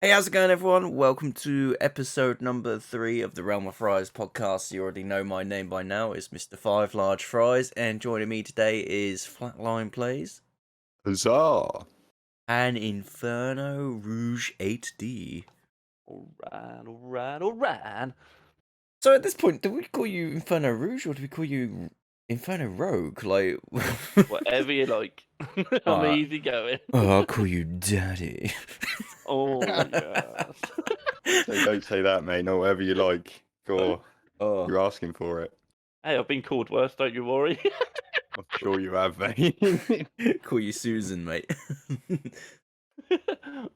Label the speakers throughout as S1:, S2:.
S1: Hey, how's it going, everyone? Welcome to episode number 3 of the Realm of Fries podcast. You already know my name by now. It's Mr. Five Large Fries, and joining me today is Flatline Plays
S2: Huzzah!
S1: and Inferno Rouge 8D.
S3: Alright.
S1: So at this point, do we call you Inferno Rouge or do we call you Inferno Rogue? Like,
S3: Whatever you like. I'm
S1: Alright.
S3: easy going.
S1: I'll call you Daddy.
S3: Oh, yes.
S2: Don't say that, mate. No, whatever you like. Go.
S1: Oh,
S2: You're asking for it.
S3: Hey, I've been called worse, don't you worry.
S2: I'm sure you have, mate.
S1: call you Susan, mate.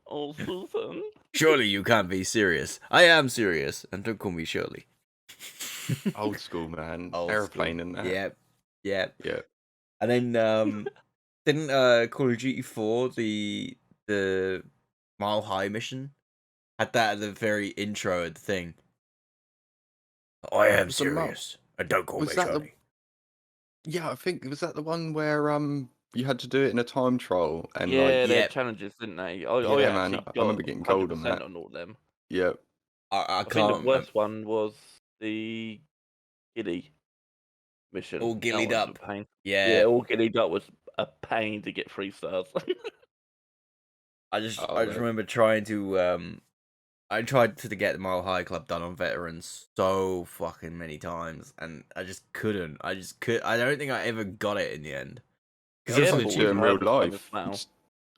S3: Oh, Susan.
S1: Surely you can't be serious. I am serious, and don't call me Shirley.
S2: Old school, man.
S1: Old
S2: Airplane
S1: school.
S2: and that.
S1: Yep.
S2: Yeah.
S1: And then didn't Call of Duty 4 the Mile High mission had that at the very intro of the thing. I am
S2: Was the Mile-
S1: serious, and don't call
S2: was
S1: me
S2: that the-
S1: Shirley.
S2: Yeah, I think was that the one where you had to do it in a time trial and
S3: Yeah,
S2: like
S3: they
S1: Yep.
S3: had challenges, didn't they?
S2: Yeah, man, I remember getting gold on that.
S3: on all them.
S2: yeah.
S1: I
S3: I think
S1: can't
S3: the
S1: remember.
S3: worst one was the Gilly mission.
S1: All
S3: That
S1: gillied
S3: was a
S1: up.
S3: pain.
S1: Yeah,
S3: Yeah, all gillied up was a pain to get 3 stars.
S1: I just
S2: Oh,
S1: I just
S2: man.
S1: remember trying to I tried to get the Mile High Club done on veterans so fucking many times, and I just couldn't. I don't think I ever got it in the end.
S2: I've tried to do it in real
S3: Hard time
S2: life.
S3: as well.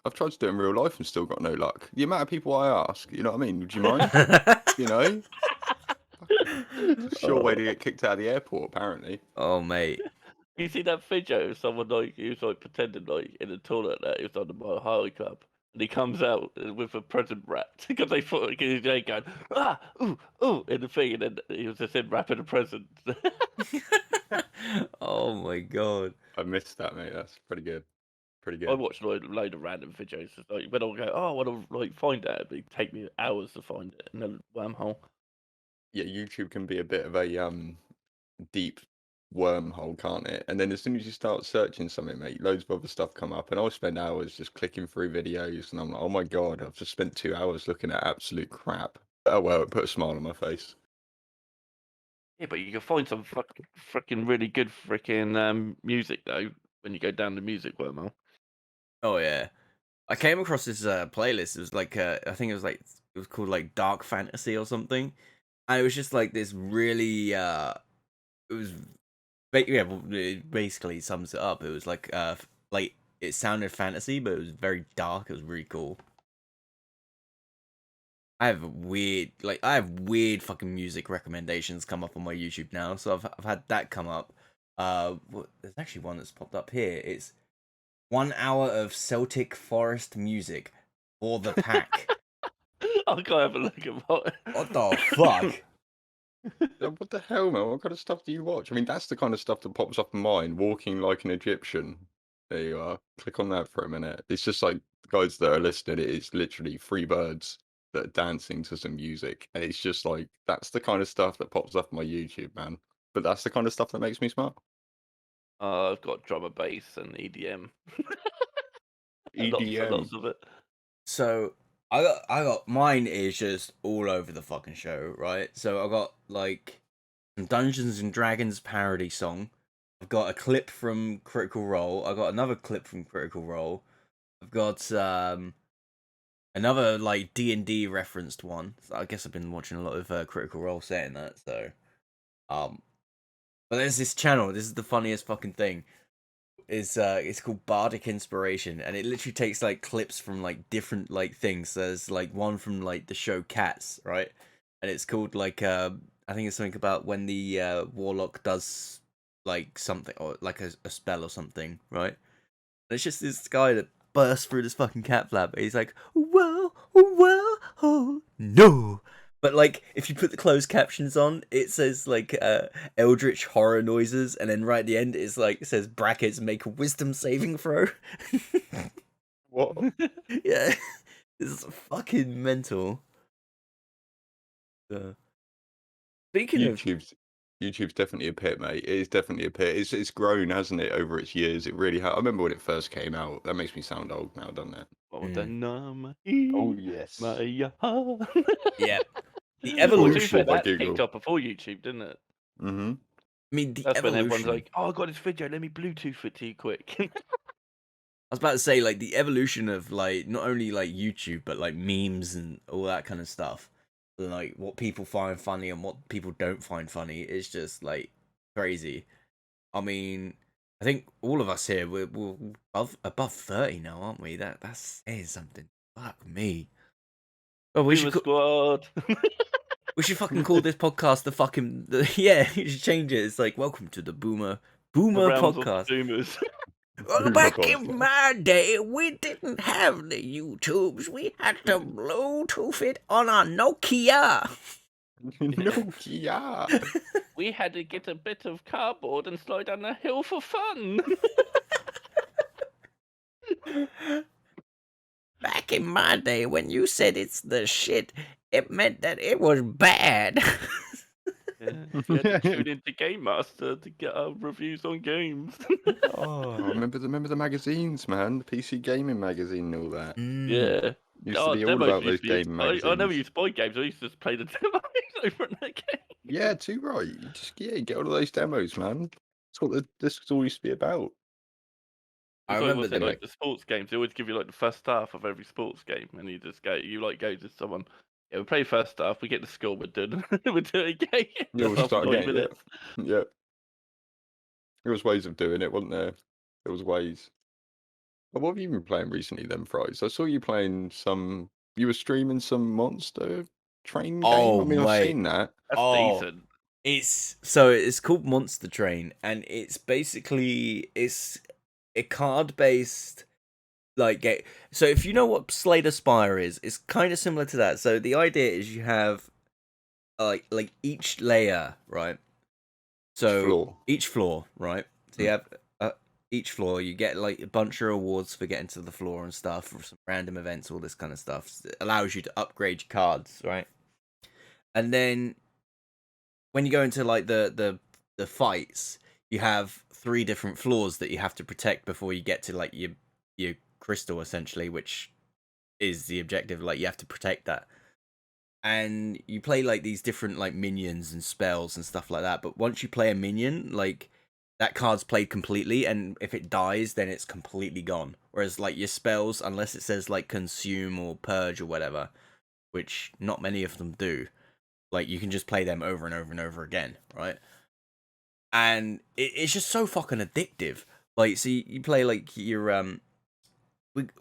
S2: I've tried to do it in real life and still got no luck. The amount of people I ask, you know what I mean? Would you mind? You know? Sure way to get kicked out of the airport, apparently.
S1: Oh, mate.
S3: You see that video of someone like he was like pretending like in the toilet that he was on the Mile High Club, and he comes out with a present wrapped because they thought he's going ooh in the thing, and then he was just in wrapping a present.
S1: Oh my god.
S2: I missed that, mate. That's pretty good. Pretty
S3: I
S2: good.
S3: watched a load of random videos. It's like when I go, I want to like find that, it'd take me hours to find it in a wormhole.
S2: Yeah, YouTube can be a bit of a deep wormhole, can't it? And then as soon as you start searching something, mate, loads of other stuff come up, and I'll spend hours just clicking through videos, and I'm like, oh my god, I've just spent 2 hours looking at absolute crap. Oh well, it put a smile on my face.
S3: Yeah, but you can find some fucking really good freaking music though when you go down the music wormhole.
S1: Oh yeah. I came across this playlist. It was like I think it was called like Dark Fantasy or something. And it was just like this really it was well, it basically sums it up. It was like it sounded fantasy, but it was very dark. It was really cool. I have weird fucking music recommendations come up on my YouTube now. So I've had that come up. There's actually one that's popped up here. It's 1 hour of Celtic forest music for the pack.
S3: I'll go have a look at what.
S1: What the fuck?
S2: What the hell, man? What kind of stuff do you watch? I mean, that's the kind of stuff that pops up in mine. Walking like an Egyptian. There you are. Click on that for a minute. It's just like guys that are listening. It's literally 3 birds that are dancing to some music, and it's just like that's the kind of stuff that pops up on my YouTube, man. But that's the kind of stuff that makes me smile.
S3: I've got drum and bass and EDM. Lots
S2: EDM.
S3: of it.
S1: So I got mine is just all over the fucking show, right? So I got like some Dungeons and Dragons parody song. I've got a clip from Critical Role. I got another clip from Critical Role. I've got another like D&D referenced one. So I guess I've been watching a lot of Critical Role saying that. So but there's this channel. This is the funniest fucking thing. It's called Bardic Inspiration, and it literally takes like clips from like different like things. There's like one from like the show Cats, right? And it's called like I think it's something about when the warlock does like something or like a spell or something, right? And it's just this guy that bursts through this fucking cat flap. And he's like, well, oh no. But like, if you put the closed captions on, it says like eldritch horror noises, and then right at the end it's like it says brackets make a wisdom saving throw.
S2: What?
S1: Yeah, this is fucking mental. Speaking of
S2: YouTube's YouTube's definitely a pit, mate. It is definitely a pit. It's grown, hasn't it, over its years? It really has. I remember when it first came out. That makes me sound old now, doesn't it?
S3: Oh,
S1: Mm.
S3: the number
S2: Oh
S3: is
S2: yes.
S3: my heart.
S1: Yeah. The
S3: Well, to be
S1: evolution.
S3: fair,
S2: By
S3: that
S2: Google.
S3: picked up before YouTube, didn't it?
S2: Mm-hmm.
S1: I mean, the
S3: That's when everyone's
S1: evolution.
S3: like, "Oh, I got this video. Let me Bluetooth it to you quick."
S1: I was about to say, like, the evolution of, like, not only, like, YouTube, but, like, memes and all that kind of stuff. Like, what people find funny and what people don't find funny is just, like, crazy. I mean, I think all of us here, we're above 30 now, aren't we? That's saying something. Fuck me. Oh,
S3: Boomer Squad.
S1: we should fucking call this podcast the fucking... yeah, you should change it. It's like, welcome to the Boomer
S3: The realms of
S1: podcast.
S3: boomers.
S1: Well,
S2: Boomer
S1: back
S2: podcast.
S1: in my day, we didn't have the YouTubes. We had to Bluetooth it on our Nokia.
S2: Nokia.
S3: We had to get a bit of cardboard and slide down a hill for fun.
S1: Back in my day, when you said it's the shit, it meant that it was bad.
S3: Yeah, we had to tune into Game Master to get our reviews on games.
S2: Oh, I remember the magazines, man. The PC gaming magazine and all that.
S3: Yeah.
S2: Used to be all
S3: demos
S2: about
S3: used
S2: those
S3: to be-
S2: gaming
S3: I never
S2: magazines.
S3: used to buy games. I used to just play the demos over and again.
S2: Yeah, too right. You just get all of those demos, man. That's what this all used to be about.
S1: I
S3: It's
S1: remember
S3: like,
S1: that.
S3: like the sports games. They always give you like the first half of every sports game, and you just go to someone. Yeah, we play first half. We get the score. We're doing we're doing a game.
S2: Yeah, we'll
S3: After
S2: start
S3: 90
S2: again.
S3: minutes.
S2: Yeah. There was ways of doing it, wasn't there? There was ways. But what have you been playing recently then, Fries? I saw you playing some. You were streaming some Monster Train game.
S1: Oh,
S2: I mean, I've
S1: mate.
S2: seen that.
S3: That's
S1: Oh.
S3: decent.
S1: It's called Monster Train, and it's basically a card based like game. So if you know what Slay the Spire is, it's kind of similar to that. So the idea is you have like each layer, right? So
S2: Floor.
S1: each floor, right? So you have each floor, you get like a bunch of rewards for getting to the floor and stuff, for some random events, all this kind of stuff. It allows you to upgrade your cards, right? And then when you go into like the fights, you have 3 different floors that you have to protect before you get to like your crystal, essentially, which is the objective. Like, you have to protect that. And you play like these different like minions and spells and stuff like that. But once you play a minion, like, that card's played completely, and if it dies, then it's completely gone. Whereas like your spells, unless it says like consume or purge or whatever, which not many of them do, like, you can just play them over and over and over again, right? And it's just so fucking addictive. Like, so you play like your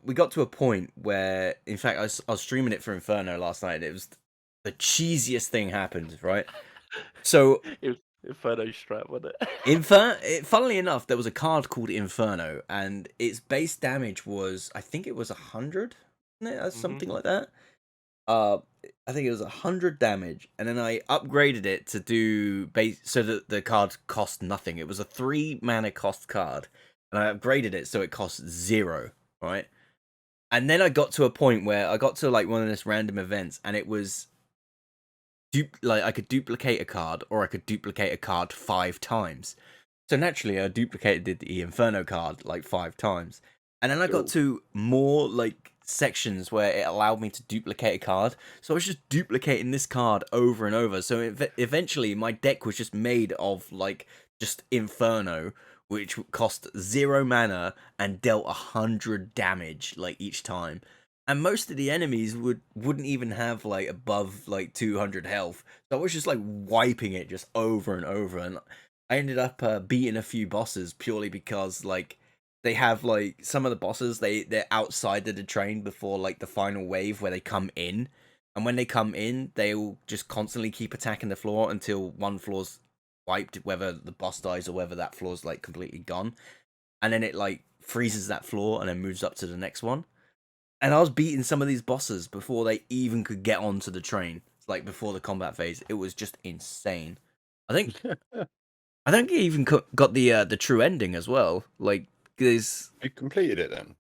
S1: we got to a point where, in fact, I was streaming it for Inferno last night, and it was the cheesiest thing happened, right? So
S3: It was Inferno Strat, wasn't it?
S1: funnily enough, there was a card called Inferno, and its base damage was, I think it was 100, wasn't it? Something like that. I think it was 100 damage, and then I upgraded it to do so that the card cost nothing. It was a 3 mana cost card, and I upgraded it so it cost 0, right? And then I got to a point where I got to like one of those random events, and it was like I could duplicate a card, or I could duplicate a card 5 times. So naturally, I duplicated the Inferno card like 5 times, and then I got to more like sections where it allowed me to duplicate a card. So I was just duplicating this card over and over. So eventually, my deck was just made of like just Inferno, which cost 0 mana and dealt 100 damage like each time. And most of the enemies wouldn't even have like above like 200 health. So I was just like wiping it just over and over, and I ended up beating a few bosses purely because like they have like some of the bosses they're outside of the train before like the final wave where they come in, and when they come in they'll just constantly keep attacking the floor until one floor's wiped, whether the boss dies or whether that floor's like completely gone, and then it like freezes that floor and then moves up to the next one. And I was beating some of these bosses before they even could get onto the train, like before the combat phase. It was just insane. I think it even got the true ending as well. Like, there's
S2: You completed it then?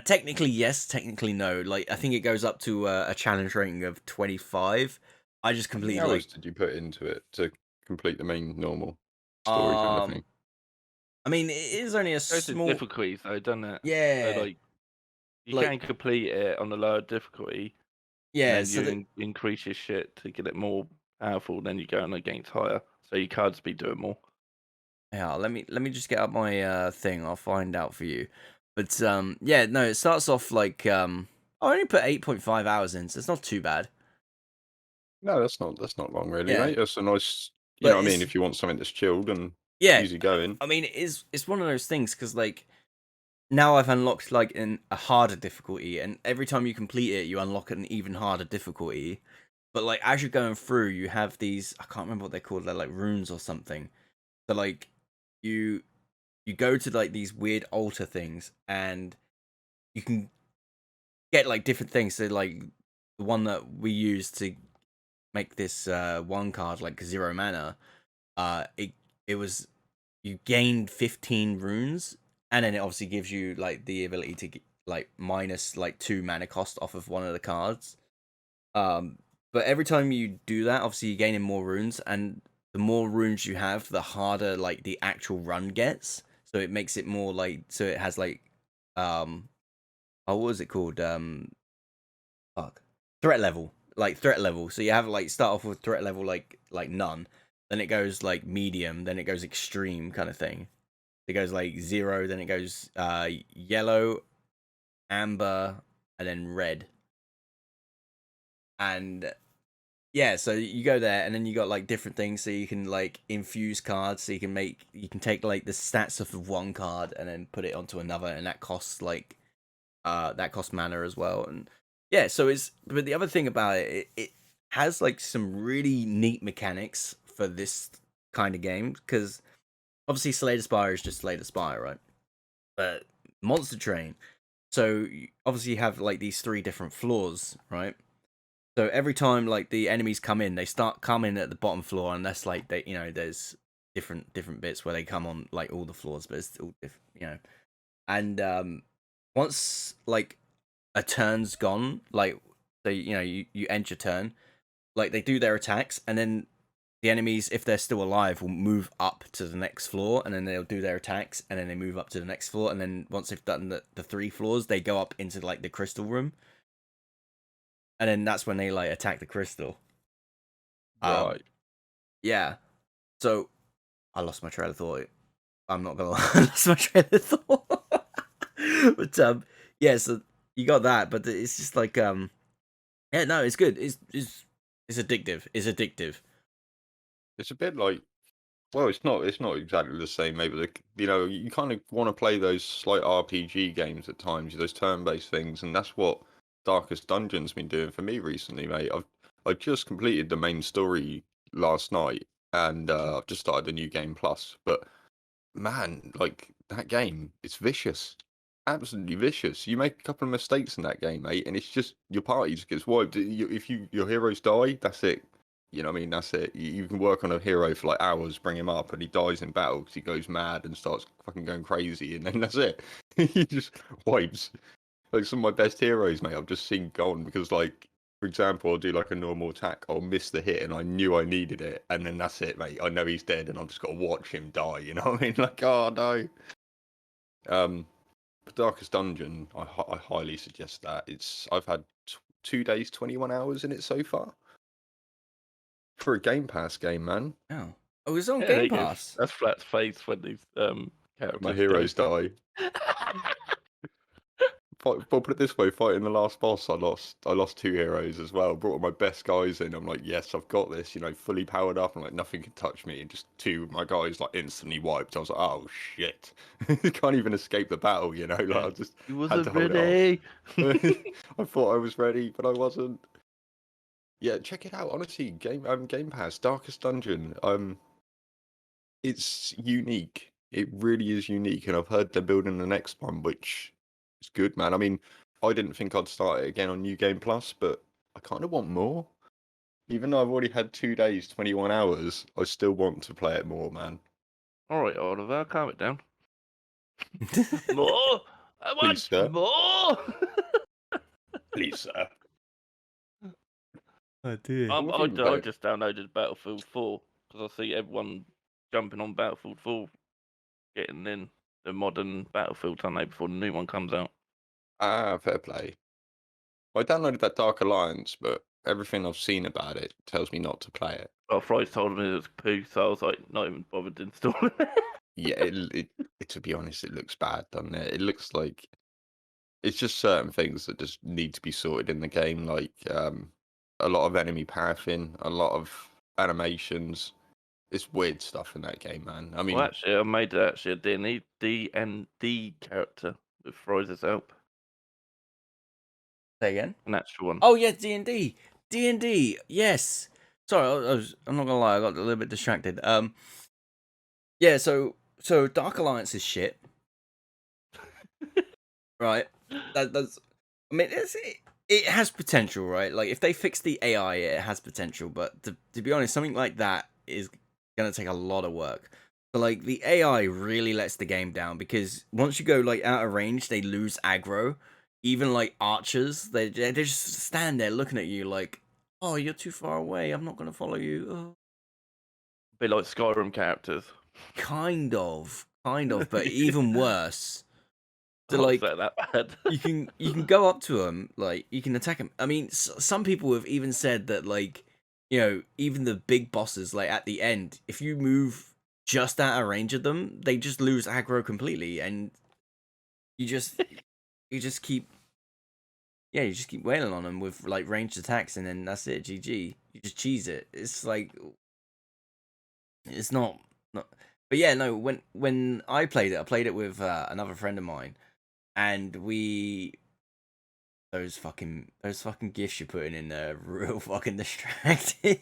S1: technically yes, technically no. Like, I think it goes up to a challenge rating of 25. I just completed
S2: How
S1: like
S2: much did you put into it to complete the main normal story kind of thing?
S1: I mean, it is only a
S3: Goes to
S1: small.
S3: difficulties though, doesn't it? So
S1: Yeah,
S3: like you
S1: like
S3: can complete it on a lower difficulty, and
S1: yeah.
S3: then
S1: So
S3: you
S1: that
S3: increase your shit to get it more powerful. Then you go on against higher, so your cards be doing more.
S1: yeah. Let me just get up my thing. I'll find out for you. But yeah. No, it starts off like I only put 8.5 hours in, so it's not too bad.
S2: No, that's not long really,
S1: Yeah,
S2: mate. That's a nice, you know
S1: but
S2: what I mean.
S1: it's
S2: If you want something that's chilled and
S1: yeah.
S2: easy going.
S1: I mean, it's one of those things because like now I've unlocked like a harder difficulty, and every time you complete it, you unlock an even harder difficulty. But like as you're going through, you have these I can't remember what they're called. They're like runes or something. So like you you go to like these weird altar things, and you can get like different things. So like the one that we use to make this one card like 0 mana, it was you gained 15 runes, and then it obviously gives you like the ability to get, like minus like 2 mana cost off of one of the cards. But every time you do that, obviously you're gaining more runes, and the more runes you have, the harder like the actual run gets. So it makes it more like so it has like what was it called? Fuck. Threat level. Like threat level. So you have like start off with threat level like none. Then it goes like medium, then it goes extreme kind of thing. It goes like 0, then it goes yellow, amber, and then red. And yeah, so you go there, and then you got like different things, so you can like infuse cards, so you can take like the stats off of one card and then put it onto another, and that costs like that costs mana as well. And yeah, so it's but the other thing about it has like some really neat mechanics for this kind of game, because obviously Slay the Spire is just Slay the Spire, right? But Monster Train, so you obviously have like these 3 different floors, right? So every time like the enemies come in, they start coming at the bottom floor, and that's like they, there's different bits where they come on like all the floors, but it's all different. And once like a turn's gone, like they, you end your turn, like they do their attacks, and then the enemies, if they're still alive, will move up to the next floor, and then they'll do their attacks, and then they move up to the next floor, and then once they've done the 3 floors, they go up into like the crystal room, and then that's when they like attack the crystal.
S2: Right.
S1: Yeah. So I lost my train of thought. I'm not gonna lie, I lost my train of thought. But yeah. So you got that, but it's just like yeah, no, it's good. It's addictive. It's addictive.
S2: It's a bit like, well, it's not exactly the same, maybe. You know, you kind of want to play those slight RPG games at times, those turn-based things, and that's what Darkest Dungeon's been doing for me recently, mate. I just completed the main story last night, and I've just started the new game plus. But man, like that game, it's vicious, absolutely vicious. You make a couple of mistakes in that game, mate, and it's just your party just gets wiped. If your heroes die, that's it. You know what I mean? That's it. You can work on a hero for like hours, bring him up, and he dies in battle because he goes mad and starts fucking going crazy, and then that's it. He just wipes. Like some of my best heroes, mate, I've just seen gone because, like, for example, I'll do like a normal attack, I'll miss the hit, and I knew I needed it, and then that's it, mate. I know he's dead, and I've just got to watch him die. You know what I mean? Like, oh no. But Darkest Dungeon, I highly suggest that. I've had 2 days, 21 hours in it so far. For a Game Pass game, man.
S1: Oh, it's on
S3: Yeah,
S1: Game Pass.
S3: that's Flat's face when these characters.
S2: My heroes die. Well, put it this way: fighting the last boss, I lost 2 heroes as well. Brought my best guys in. I'm like, yes, I've got this. You know, fully powered up. I'm like, nothing can touch me. And just 2 of my guys like instantly wiped. I was like, oh shit, can't even escape the battle. You know, like I just
S3: You
S2: had to
S3: wasn't
S2: hold
S3: ready.
S2: it off. I thought I was ready, but I wasn't. Yeah, check it out. Honestly, Game Pass, Darkest Dungeon. It's unique. It really is unique, and I've heard they're building the next one, which is good, man. I mean, I didn't think I'd start it again on New Game Plus, but I kind of want more. Even though I've already had 2 days, 21 hours, I still want to play it more, man.
S3: All right, Oliver, calm it down. More. I
S2: Please,
S3: want
S2: sir.
S3: more.
S2: Please, sir.
S1: Oh dear.
S2: What have you been
S3: I
S2: playing?
S3: just downloaded Battlefield 4 because I see everyone jumping on Battlefield 4, getting in the modern Battlefield, don't they, before the new one comes out.
S2: Ah, fair play. I downloaded that Dark Alliance, but everything I've seen about it tells me not to play it.
S3: Well, Fry's told me it was poo, so I was like, not even bothered installing it.
S2: Yeah, to be honest, it looks bad, doesn't it? It looks like it's just certain things that just need to be sorted in the game, like a lot of enemy paraffin, a lot of animations. It's weird stuff in that game, man. I mean,
S3: Well, actually, I made actually a D&D character with Fry's help,
S1: Say again.
S3: an actual one.
S1: Oh yeah, D&D. D&D. Yes. Sorry, I'm not gonna lie, I got a little bit distracted. Yeah, so Dark Alliance is shit. Right. That's. I mean, it has potential, right? Like if they fix the AI, it has potential. But to be honest, something like that is gonna take a lot of work. But like the AI really lets the game down because once you go like out of range, they lose aggro. Even like archers, they just stand there looking at you like, oh, you're too far away. I'm not gonna follow you. Oh.
S3: A bit like Skyrim characters.
S1: Kind of, but even worse. So
S3: Oh,
S1: like,
S3: is that bad?
S1: you can go up to them, like you can attack them. I mean, some people have even said that like, you know, even the big bosses, like at the end, if you move just out of range of them, they just lose aggro completely, and you just keep you just keep wailing on them with like ranged attacks, and then that's it. GG. You just cheese it. It's like it's not. But yeah, no. When I played it with another friend of mine, and those fucking gifs you're putting in there are real fucking distracting.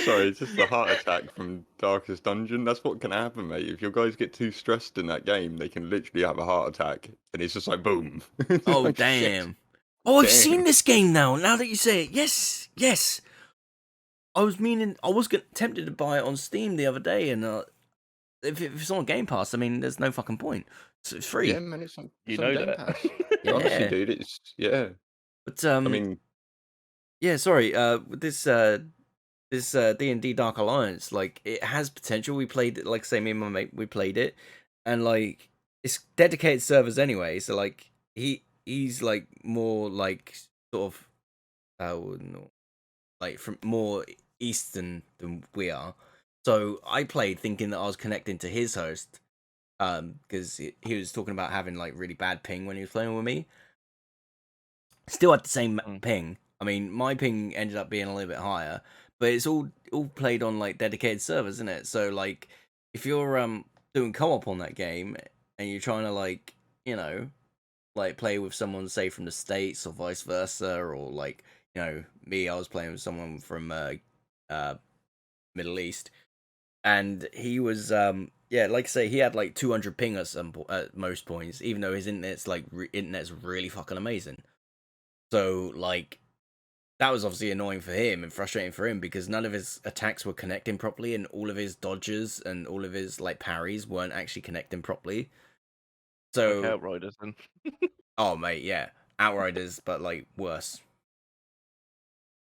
S2: sorry, it's just a heart attack from Darkest Dungeon. That's what can happen, mate. If your guys get too stressed in that game, they can literally have a heart attack, and it's just like boom. It's
S1: Oh
S2: like, shit.
S1: damn! Oh, I've seen
S2: Damn.
S1: this game now. Now that you say it, yes. I was tempted to buy it on Steam the other day, and if it's on Game Pass, I mean, there's no fucking point. It's free.
S2: Yeah, man, it's on,
S3: You
S2: it's on
S3: know
S2: Game
S3: that.
S2: Pass.
S1: Yeah.
S2: Honestly, dude, it's
S1: But
S2: I mean,
S1: yeah, sorry. With this D&D Dark Alliance, like it has potential. We played it, like say me and my mate, we played it, and like it's dedicated servers anyway. So like he's like more like sort of like from more eastern than we are. So I played thinking that I was connecting to his host, because he was talking about having like really bad ping when he was playing with me. Still had the same ping. I mean, my ping ended up being a little bit higher, but it's all played on like dedicated servers, isn't it? So like, if you're doing co-op on that game and you're trying to like, you know, like play with someone say from the States or vice versa, or like, you know, me, I was playing with someone from Middle East, and he was yeah, like I say, he had like 200 ping at most points, even though his internet's like internet's really fucking amazing. So like that was obviously annoying for him and frustrating for him because none of his attacks were connecting properly, and all of his dodges and all of his like parries weren't actually connecting properly. So
S3: Like Outriders then.
S1: oh mate, yeah, Outriders, but like worse.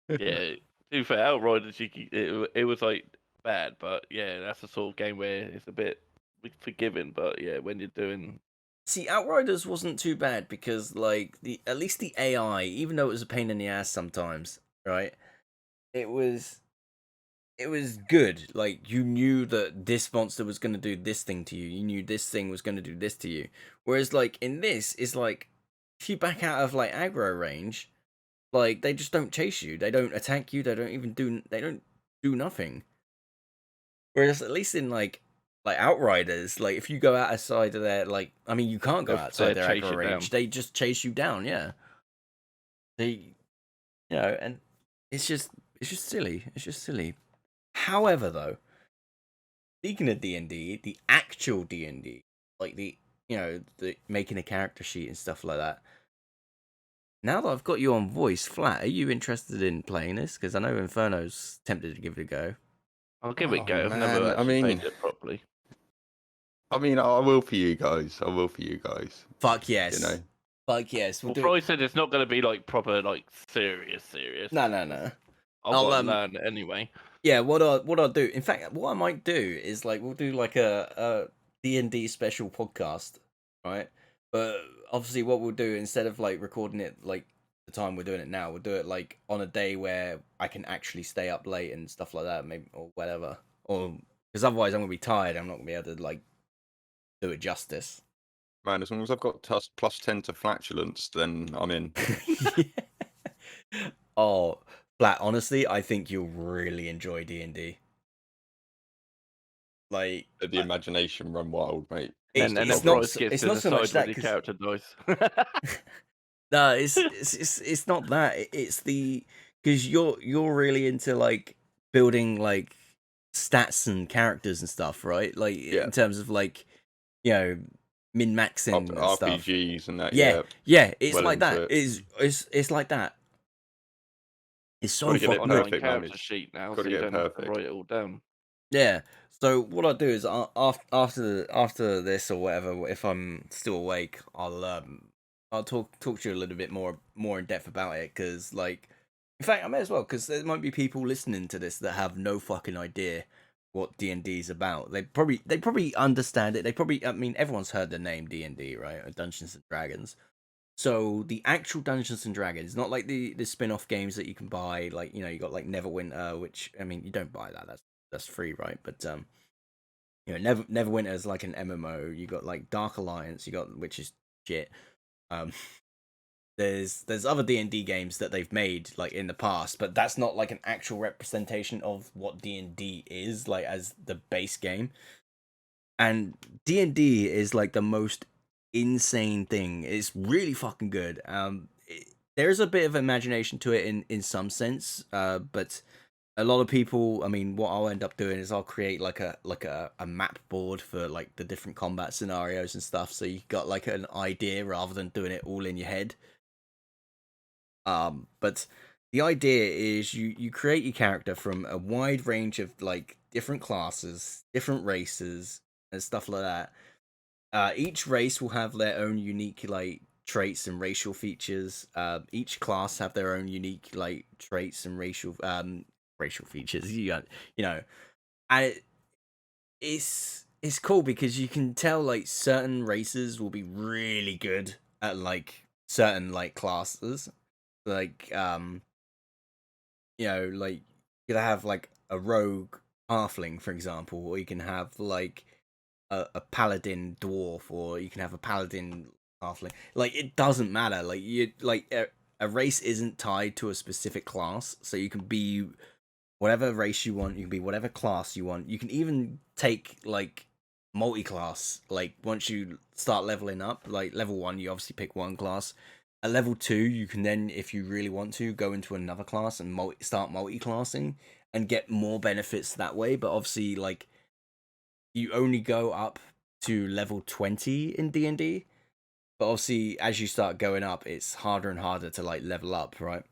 S3: Yeah, to be fair, Outriders, it was like bad, but yeah, that's the sort of game where it's a bit forgiving. But yeah, when you're doing
S1: See, Outriders wasn't too bad because like at least the AI, even though it was a pain in the ass sometimes, right? It was good. Like you knew that this monster was going to do this thing to you. You knew this thing was going to do this to you. Whereas like in this, it's like if you back out of like aggro range, like they just don't chase you. They don't attack you. They don't do nothing. Whereas at least in like Outriders, like if you go outside of their like, I mean, you can't go
S3: They'll
S1: outside their
S3: chase
S1: aggro
S3: you
S1: range.
S3: down.
S1: They just chase you down. Yeah. They, you know, and it's just silly. It's just silly. However, though, speaking of D&D, the actual D&D, like the making a character sheet and stuff like that. Now that I've got you on voice flat, are you interested in playing this? Because I know Inferno's tempted to give it a go.
S3: I'll give it a
S2: Oh,
S3: go. I've
S2: man,
S3: never
S2: I
S3: actually
S2: mean-
S3: played it properly.
S2: I mean, I will for you guys. I will for you guys.
S1: Fuck yes.
S2: You know,
S1: Fuck yes.
S3: Well,
S1: do
S3: Fry
S1: it.
S3: said it's not going to be like proper, like serious.
S1: No.
S3: I'll
S1: I'll,
S3: learn anyway.
S1: Yeah, what I'll do. In fact, what I might do is like we'll do like a D&D special podcast, right? But obviously, what we'll do instead of like recording it like the time we're doing it now, we'll do it like on a day where I can actually stay up late and stuff like that, maybe or whatever. Or because otherwise, I'm gonna be tired. I'm not gonna be able to like do it justice.
S2: Man, as long as I've got +10 to flatulence, then I'm in.
S1: Oh, Flat. Honestly, I think you'll really enjoy D&D. Like,
S2: Let the imagination run wild, mate.
S3: And
S1: it's
S3: then
S1: not
S3: Bryce gets
S1: it's
S3: to
S1: not so much
S3: decide
S1: that
S3: when your
S1: 'cause-
S3: character dies.
S1: No, it's not that. It's the because you're really into like building like stats and characters and stuff, right? Like
S2: Yeah.
S1: in terms of like min maxing and stuff.
S2: RPGs and that.
S1: Yeah,
S2: Yeah.
S1: it's
S2: well
S1: like
S2: into
S1: that.
S2: it.
S1: It's like that. It's so
S2: Gotta get it
S1: fucking
S3: Got an
S1: good.
S2: perfect,
S3: online
S2: man.
S3: character sheet now,
S2: Gotta
S3: so you
S2: get it
S3: don't have to
S2: perfect.
S3: write it all down.
S1: Yeah. So what I'll do is after this or whatever, if I'm still awake, I'll talk to you a little bit more in depth about it because like, in fact, I may as well because there might be people listening to this that have no fucking idea what D&D is about. They probably understand it. They probably, I mean, everyone's heard the name D&D, right? Or Dungeons and Dragons. So the actual Dungeons and Dragons, not like the spin-off games that you can buy, like you got like Neverwinter, which I mean you don't buy that. That's free, right? But Neverwinter is like an MMO. You got like Dark Alliance, which is shit. Um, there's other D&D games that they've made like in the past, but that's not like an actual representation of what D&D is like as the base game. And D&D is like the most insane thing. It's really fucking good. There's a bit of imagination to it in some sense, but a lot of people, I mean, what I'll end up doing is I'll create like a map board for like the different combat scenarios and stuff, so you got like an idea rather than doing it all in your head. But the idea is you create your character from a wide range of like different classes, different races, and stuff like that. Each race will have their own unique like traits and racial features. Each class have their own unique like traits and racial features. And it's cool because you can tell like certain races will be really good at like certain like classes. Like like you could have like a rogue halfling, for example, or you can have like a paladin dwarf, or you can have a paladin halfling. Like it doesn't matter. Like a race isn't tied to a specific class, so you can be whatever race you want. You can be whatever class you want. You can even take like multi-class. Like once you start leveling up, like level 1, you obviously pick one class. At level 2, you can then, if you really want to, go into another class and start multi-classing and get more benefits that way. But obviously, like, you only go up to level 20 in D&D. But obviously, as you start going up, it's harder and harder to, like, level up, right?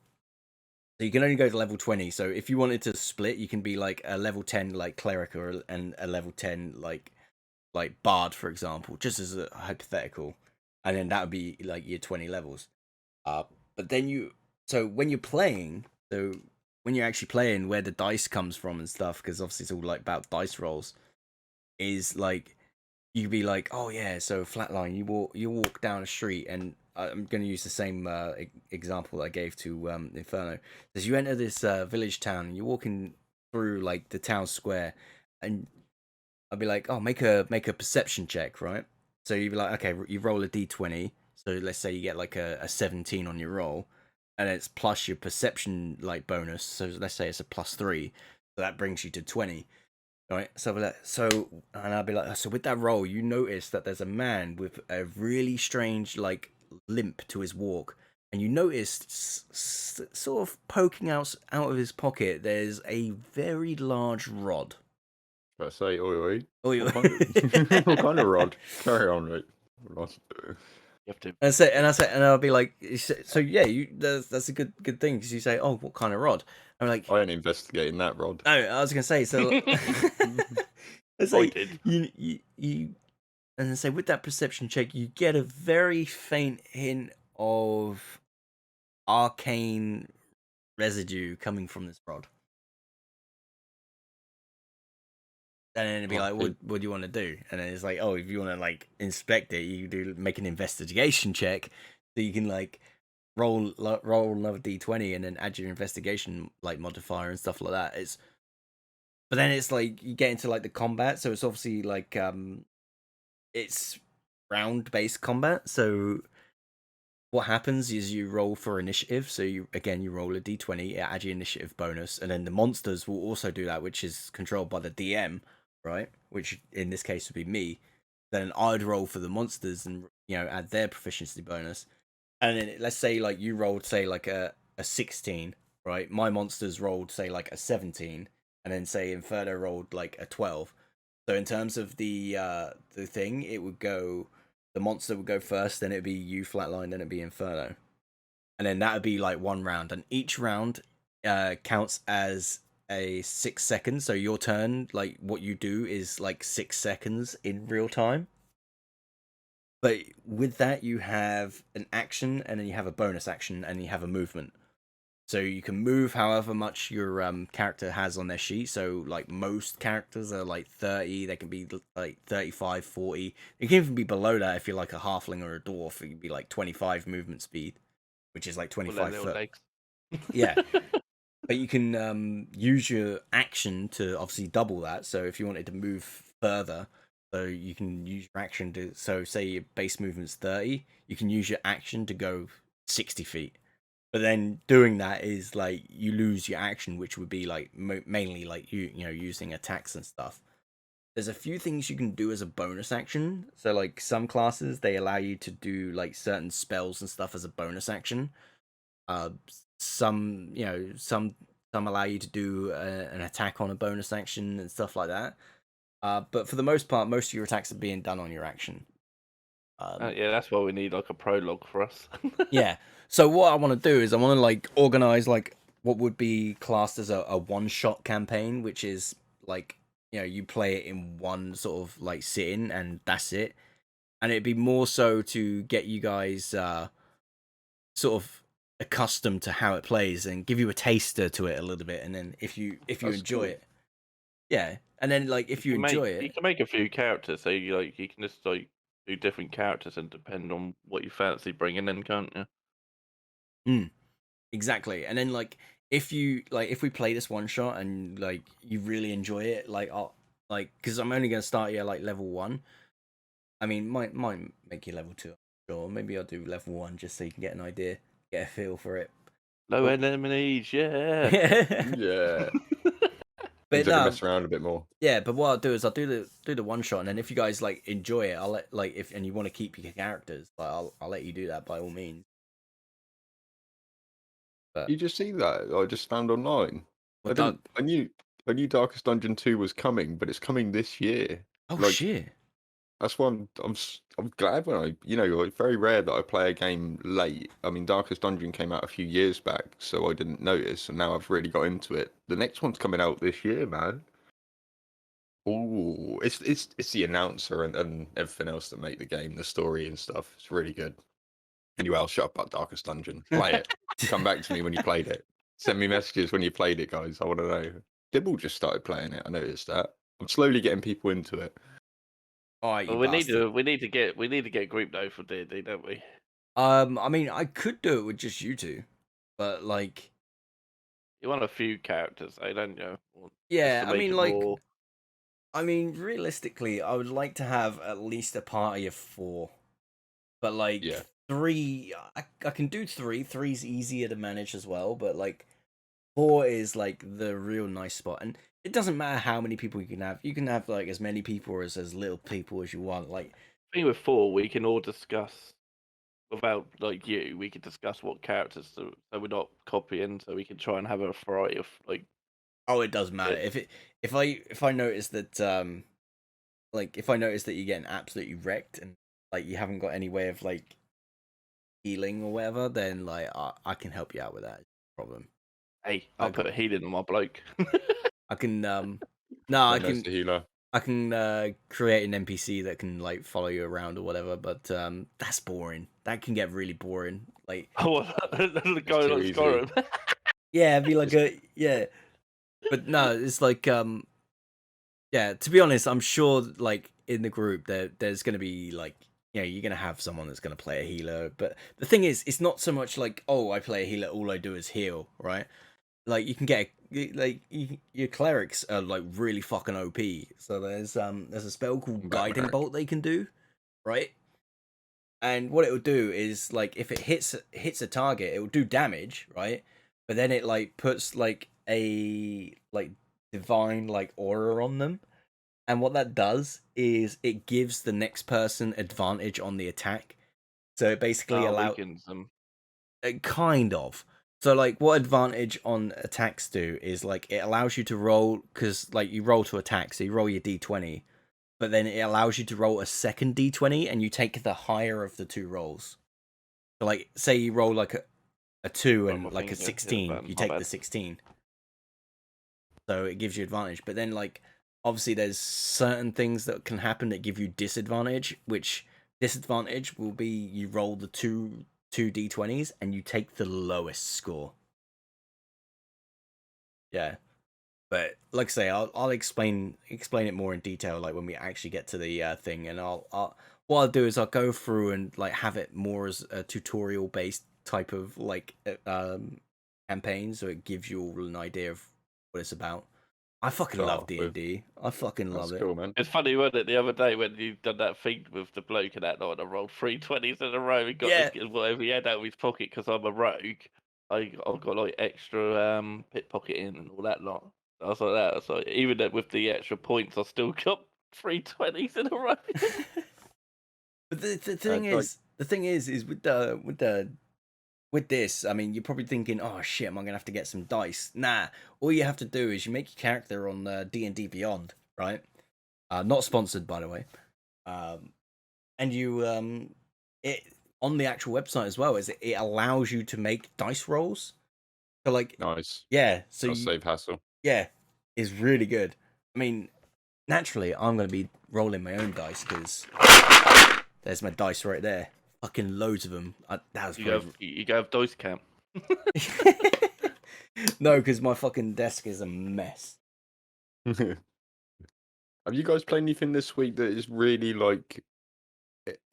S1: So you can only go to level 20. So if you wanted to split, you can be, like, a level 10, like, cleric and a level 10, like bard, for example, just as a hypothetical. And then that would be, like, your 20 levels. But then so when you're playing, when you're actually playing, where the dice comes from and stuff, because obviously it's all like about dice rolls, is like you'd be like, oh yeah, so flatline, you walk down a street, and I'm going to use the same example that I gave to Inferno. As you enter this village town, and you're walking through like the town square, and I'd be like, oh, make a perception check, right? So you'd be like, okay, you roll a d20. So let's say you get like a 17 on your roll, and it's plus your perception like bonus. So let's say it's a +3, so that brings you to 20. All right. So and I'll be like, so with that roll, you notice that there's a man with a really strange like limp to his walk, and you notice sort of poking out of his pocket, there's a very large rod.
S2: I say, oi.
S1: Oi, oi.
S2: What kind of rod? Carry on, mate.
S3: You have to.
S1: And I'll be like, so yeah, that's a good thing, because you say, oh, what kind of rod? I'm like,
S2: I ain't investigating that rod.
S1: oh, I was gonna say, so it's
S3: I
S1: like
S3: did.
S1: you and then say with that perception check, you get a very faint hint of arcane residue coming from this rod. And then it'd be
S2: Oh,
S1: like, what do you want to do? And then it's like, oh, if you want to like inspect it, you make an investigation check, so you can like roll another d20 and then add your investigation like modifier and stuff like that. But then it's like you get into like the combat, so it's obviously like it's round based combat. So what happens is you roll for initiative. So you roll a d20, add your initiative bonus, and then the monsters will also do that, which is controlled by the DM, right? Which in this case would be me. Then I'd roll for the monsters and add their proficiency bonus. And then let's say like you rolled say like a 16, right? My monsters rolled say like a 17, and then say Inferno rolled like a 12. So in terms of the thing, it would go, the monster would go first, then it'd be you flatline, then it'd be Inferno. And then that would be like one round. And each round counts as a 6 seconds. So your turn, like what you do is like 6 seconds in real time. But with that, you have an action, and then you have a bonus action, and you have a movement. So you can move however much your character has on their sheet. So like most characters are like 30. They can be like 35, 40. It can even be below that if you're like a halfling or a dwarf. It can be like 25 movement speed, which is like 25 foot. Yeah. But you can use your action to obviously double that. So if you wanted to move further, so you can use your action to, so say your base movement's 30, you can use your action to go 60 feet. But then doing that is like you lose your action, which would be like mainly like using attacks and stuff. There's a few things you can do as a bonus action. So like some classes, they allow you to do like certain spells and stuff as a bonus action. Some allow you to do an attack on a bonus action and stuff like that. But for the most part, most of your attacks are being done on your action.
S3: Yeah, that's why we need like a prologue for us.
S1: Yeah. So what I want to do is I want to like organize like what would be classed as a one-shot campaign, which is like you play it in one sort of like sitting and that's it. And it'd be more so to get you guys sort of accustomed to how it plays and give you a taster to it a little bit. And then if you enjoy it, yeah. And then like if you enjoy it,
S3: you can make a few characters. So you can just like do different characters and depend on what you fancy bringing in, can't you?
S1: Exactly. And then like if we play this one shot and like you really enjoy it, like I'll like, because I'm only gonna start you at like level 1. I mean, might make you level 2. Sure, maybe I'll do level 1 just so you can get an idea, get a feel for it.
S3: Low enemies, yeah.
S2: Yeah.
S1: But
S2: no, mess around a bit more.
S1: Yeah, but what I'll do is I'll do the one shot, and then if you guys like enjoy it, I'll let like and you want to keep your characters, like I'll let you do that by all means. But
S2: you just see that I just found online.
S1: well,
S2: I knew Darkest Dungeon 2 was coming, but it's coming this year.
S1: Oh
S2: like,
S1: shit!
S2: That's why I'm glad when it's very rare that I play a game late. I mean, Darkest Dungeon came out a few years back, so I didn't notice, and now I've really got into it. The next one's coming out this year, man. Oh, it's the announcer and everything else that make the game, the story and stuff. It's really good. Anyway, I'll shut up about Darkest Dungeon. Play it. Come back to me when you played it. Send me messages when you played it, guys. I want to know. Dibble just started playing it. I noticed that. I'm slowly getting people into it.
S1: All right,
S3: well, we need to get group though for D&D, don't we?
S1: I mean, I could do it with just you two, but like,
S3: you want a few characters, don't you?
S1: Yeah, I mean, like, more... I mean, realistically, I would like to have at least a party of 4, but like 3, I can do 3. 3's easier to manage as well, but like 4 is like the real nice spot, and it doesn't matter how many people you can have. You can have like as many people or as little people as you want. Like,
S3: I think with 4, we can all discuss without like we could discuss what characters so we're not copying, so we can try and have a variety of like.
S1: Oh, it does matter if I notice that like if I notice that you're getting absolutely wrecked and like you haven't got any way of like healing or whatever, then like I can help you out with that. No problem.
S3: Hey, I'll put a healing on my bloke.
S1: I can I can create an NPC that can like follow you around or whatever, but that's boring. That can get really boring. Like
S3: the guy like Skyrim.
S1: Yeah, it'd be like yeah. But no, it's like yeah, to be honest, I'm sure like in the group there's gonna be like you're gonna have someone that's gonna play a healer. But the thing is, it's not so much like, oh, I play a healer, all I do is heal, right? Like you can get your clerics are like really fucking OP. So there's a spell called Guiding
S2: Barbaric.
S1: Bolt they can do, right? And what it will do is like if it hits a target, it will do damage, right? But then it like puts like a like divine like aura on them. And what that does is it gives the next person advantage on the attack. So it basically allows
S3: weakens them.
S1: kind of. So like what advantage on attacks do is like it allows you to roll, because like you roll to attack, so you roll your d20, but then it allows you to roll a second d20 and you take the higher of the two rolls. So like say you roll like a 2 and like a 16, you take the 16. So it gives you advantage. But then like obviously there's certain things that can happen that give you disadvantage, which disadvantage will be you roll the two d20s and you take the lowest score. Yeah. But like I say, I'll explain it more in detail like when we actually get to the thing, and I'll what I'll do is I'll go through and like have it more as a tutorial based type of like campaign, so it gives you all an idea of what it's about. I fucking love D&D. I fucking love it.
S2: That's cool, man.
S3: It's funny, wasn't it, the other day when you done that thing with the bloke and that night, I rolled 3 20s in a row. He got whatever he had out of his pocket because I'm a rogue. I've got like extra pickpocketing and all that lot. I was like that. So even with the extra points, I still got 3 20s in a row.
S1: But the thing is, with this, I mean, you're probably thinking, oh shit, am I gonna have to get some dice? Nah, all you have to do is you make your character on D&D Beyond, right? Not sponsored, by the way. And you it on the actual website as well, is it allows you to make dice rolls. So like,
S2: Nice.
S1: yeah, so
S2: That'll save hassle.
S1: yeah, is really good. I mean, naturally, I'm gonna be rolling my own dice because there's my dice right there. Fucking loads of them. That was
S3: you go have dice camp.
S1: No, because my fucking desk is a mess.
S2: Have you guys played anything this week that is really like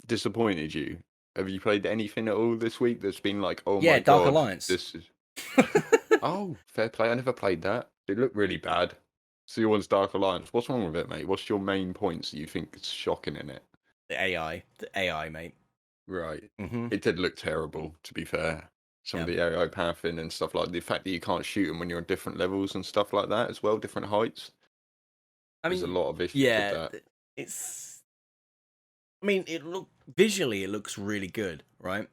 S2: disappointed you? Have you played anything at all this week that's been like, oh
S1: Yeah,
S2: my
S1: Dark
S2: god,
S1: Alliance.
S2: this is oh, fair play. I never played that. It looked really bad. So your one's Dark Alliance. What's wrong with it, mate? What's your main points that you think is shocking in it?
S1: The AI, mate.
S2: Right.
S1: Mm-hmm.
S2: It did look terrible, to be fair. Some of the AI pathing and stuff like the fact that you can't shoot them when you're on different levels and stuff like that as well, different heights. There's a lot of issues with that.
S1: It's. I mean, visually, it looks really good, right?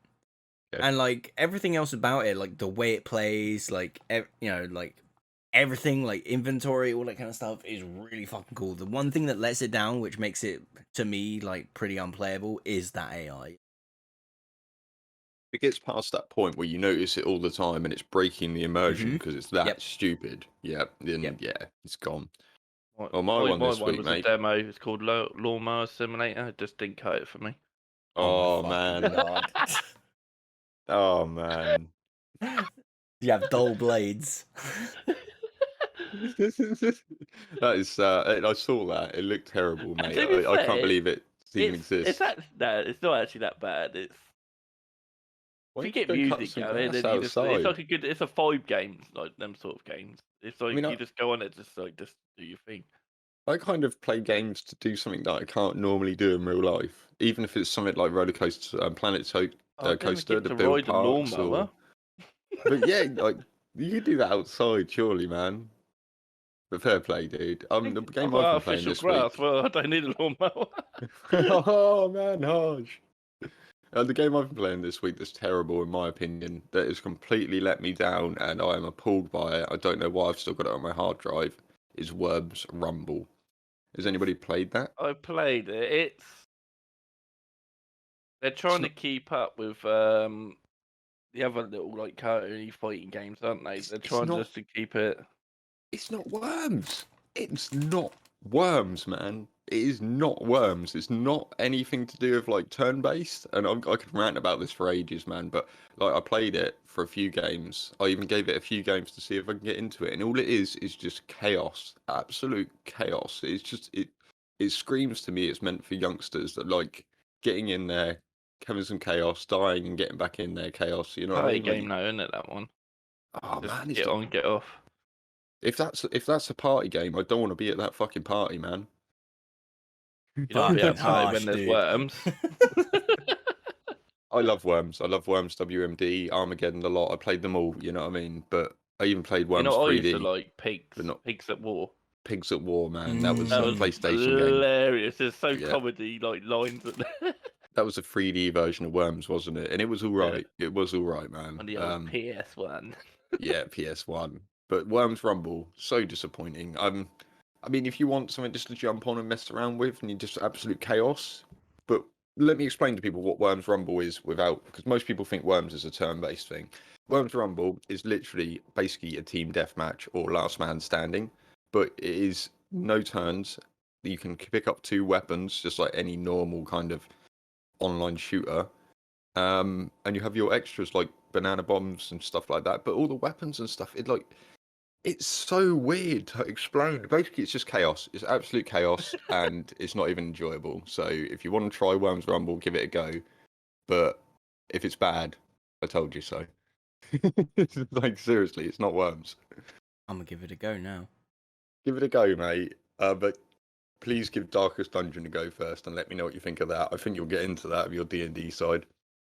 S2: Yeah.
S1: And like everything else about it, like the way it plays, like like everything, like inventory, all that kind of stuff, is really fucking cool. The one thing that lets it down, which makes it to me like pretty unplayable, is that AI.
S2: It gets past that point where you notice it all the time and it's breaking the immersion because it's that stupid. Yeah, then it's gone. Well, my one this week,
S3: was
S2: mate.
S3: a demo. It's called Lawnmower Simulator. It just didn't cut it for me.
S2: Oh man.
S1: God.
S2: Oh man.
S1: You have dull blades.
S2: That is I saw that. It looked terrible, mate. I can't believe it even exists.
S3: It's not actually that bad. If you get music going, then it's like it's a 5 games, like them sort of games. It's like you just go on it, just do your thing.
S2: I kind of play games to do something that I can't normally do in real life, even if it's something like Roller Coaster, Planet Coaster, to build parks. But yeah, like you could do that outside, surely, man. But fair play, dude. The game I've been playing this week.
S3: Well, I don't need a lawnmower.
S2: Oh man, harsh. The game I've been playing this week that's terrible, in my opinion, that has completely let me down, and I am appalled by it. I don't know why I've still got it on my hard drive. Is Worms Rumble. Has anybody played that?
S3: I played it. They're trying to keep up with the other little like cartoony fighting games, aren't they? They're trying just to keep it.
S2: It's not Worms. It's not Worms, man. It is not Worms. It's not anything to do with like turn-based. And I could rant about this for ages, man. But like, I played it for a few games. I even gave it a few games to see if I can get into it. And all it is just chaos, absolute chaos. It's just it screams to me it's meant for youngsters that like getting in there, having some chaos, dying and getting back in there, chaos. You know what I
S3: Party
S2: mean?
S3: game now, isn't it? That one.
S2: Oh
S3: Just
S2: man, it's
S3: get
S2: like,
S3: on, get off.
S2: if that's a party game, I don't want to be at that fucking party, man.
S3: You don't be
S1: Fucking
S3: outside
S1: harsh,
S3: when there's
S1: dude.
S3: worms.
S2: I love Worms. I love Worms WMD, Armageddon a lot. I played them all, you know what I mean? But I even played
S3: You
S2: Worms
S3: know, I used to
S2: 3D,
S3: like pigs.
S2: but not
S3: Pigs at War.
S2: Pigs at War, man. That was
S3: That
S2: a
S3: was
S2: PlayStation game.
S3: hilarious. There's so
S2: Yeah.
S3: comedy like lines in there.
S2: That was a 3D version of Worms, wasn't it? And it was all
S3: Yeah.
S2: right. It was all right, man.
S3: On the old PS1.
S2: Yeah, PS1. But Worms Rumble, so disappointing. I mean, if you want something just to jump on and mess around with, and you just absolute chaos. But let me explain to people what Worms Rumble is without, because most people think Worms is a turn-based thing. Worms Rumble is literally basically a team deathmatch or last man standing, but it is no turns. You can pick up 2 weapons, just like any normal kind of online shooter. And you have your extras like banana bombs and stuff like that. But all the weapons and stuff, it's so weird to explain. Basically, it's just chaos. It's absolute chaos, and it's not even enjoyable. So if you want to try Worms Rumble, give it a go. But if it's bad, I told you so. Like seriously, it's not Worms.
S1: I'm gonna give it a go now.
S2: Give it a go, mate. But please give Darkest Dungeon a go first, and let me know what you think of that. I think you'll get into that of your D&D side.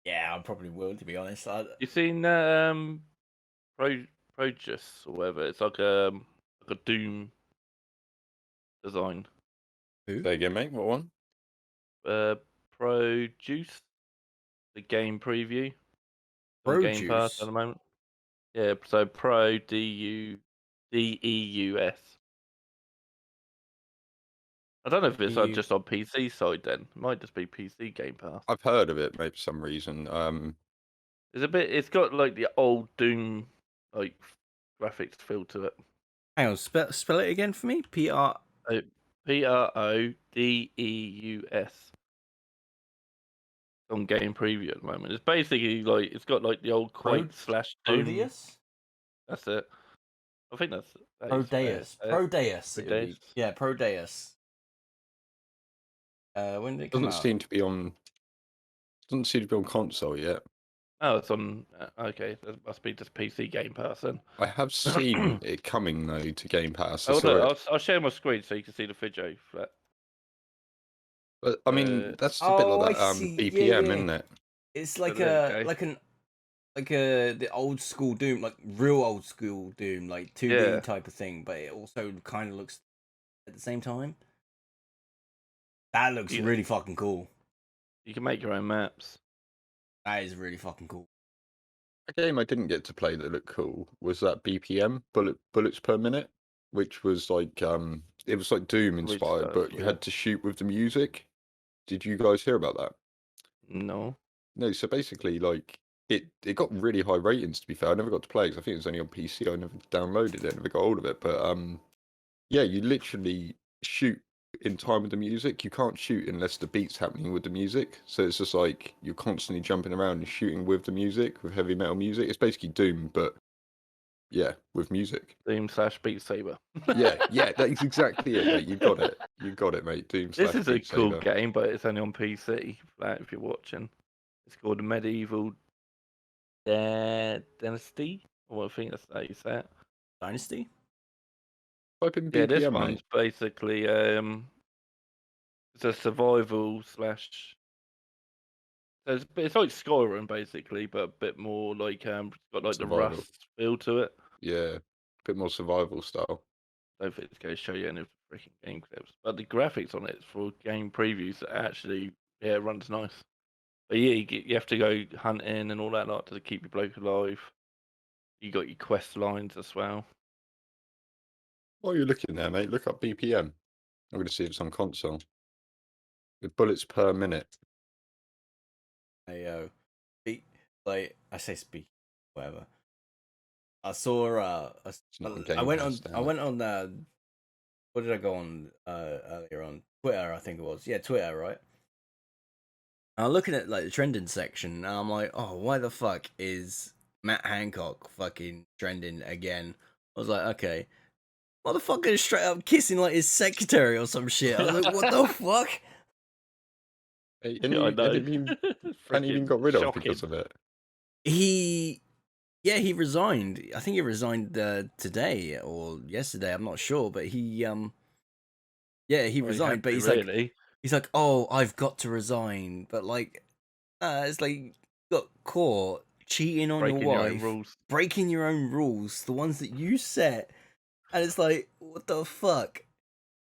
S1: Yeah, I probably will, to be honest.
S3: You seen Progus or whatever? It's like a Doom design.
S1: Who?
S2: Say again, mate. What one?
S3: Produce, the game preview on Game Pass
S1: Produce?
S3: at the moment. Yeah, so Pro DEUS. I don't know if it's just on PC side then. It might just be PC Game Pass.
S2: I've heard of it, maybe for some reason.
S3: It's got like the old Doom like graphics feel to it.
S1: Hang on, spell it again for me. PR.
S3: PRODEUS. On game preview at the moment. It's basically like it's got like the old Quake / Doom.
S1: Prodeus?
S3: That's it. I think that
S1: Prodeus. Prodeus.
S3: Prodeus.
S1: Yeah, Prodeus. When did it come
S2: Doesn't
S1: out?
S2: seem to be on console yet.
S3: Oh, it's on. Okay, that must be just PC Game Pass then.
S2: I have seen it coming though to Game Pass.
S3: I'll share my screen so you can see the video for that.
S2: But I mean, that's a bit like that BPM, isn't it?
S1: It's like
S3: Okay.
S1: the old school Doom, like real old school Doom, like 2D type of thing, but it also kind of looks at the same time. That looks really fucking cool.
S3: You can make your own maps.
S1: That is really fucking cool.
S2: A game I didn't get to play that looked cool was that BPM, bullets per minute, which was like it was like Doom inspired, but you had to shoot with the music. Did you guys hear about that?
S3: No.
S2: No, so basically like it got really high ratings, to be fair. I never got to play because I think it was only on PC. I never downloaded it, never got hold of it. But yeah, you literally shoot in time with the music. You can't shoot unless the beat's happening with the music. So it's just like you're constantly jumping around and shooting with the music, with heavy metal music. It's basically Doom, but yeah, with music.
S3: Doom / Beat Saber.
S2: Yeah, that's exactly it, mate. You got it, mate. Doom.
S3: This is a
S2: Beat
S3: cool
S2: Saber.
S3: game, but it's only on PC. If you're watching, it's called Medieval Dynasty. I think that's how you say it.
S1: Dynasty?
S2: Type in BPM,
S3: Yeah, this
S2: mate.
S3: one's basically it's a survival / so it's like Skyrim basically, but a bit more like it's got like
S2: Survival.
S3: the Rust feel to it.
S2: Yeah, a bit more survival style.
S3: I don't think it's going to show you any of the freaking game clips, but the graphics on it for game previews actually runs nice. But yeah, you have to go hunting and all that lot to keep your bloke alive. You got your quest lines as well.
S2: While you're looking there, mate, look up BPM. I'm going to see if it's on console. The bullets per minute.
S1: Like I say, speak, whatever. I saw.
S2: It's not on
S1: I went
S2: Game
S1: on.
S2: Pass
S1: I
S2: now.
S1: went on. What did I go on earlier on? Twitter, I think it was. Yeah, Twitter, right? I'm looking at like the trending section, and I'm like, oh, why the fuck is Matt Hancock fucking trending again? I was like, okay, motherfucker is straight up kissing like his secretary or some shit. I was like, what the fuck?
S2: And
S3: Yeah, I know.
S2: and he been got rid of because of it.
S1: He resigned. I think he resigned today or yesterday. I'm not sure, but he resigned. But he's like, oh, I've got to resign. But like, it's like you got caught cheating on
S3: breaking
S1: your
S3: your own
S1: wife,
S3: rules.
S1: breaking your own rules, the ones that you set, and it's like, what the fuck?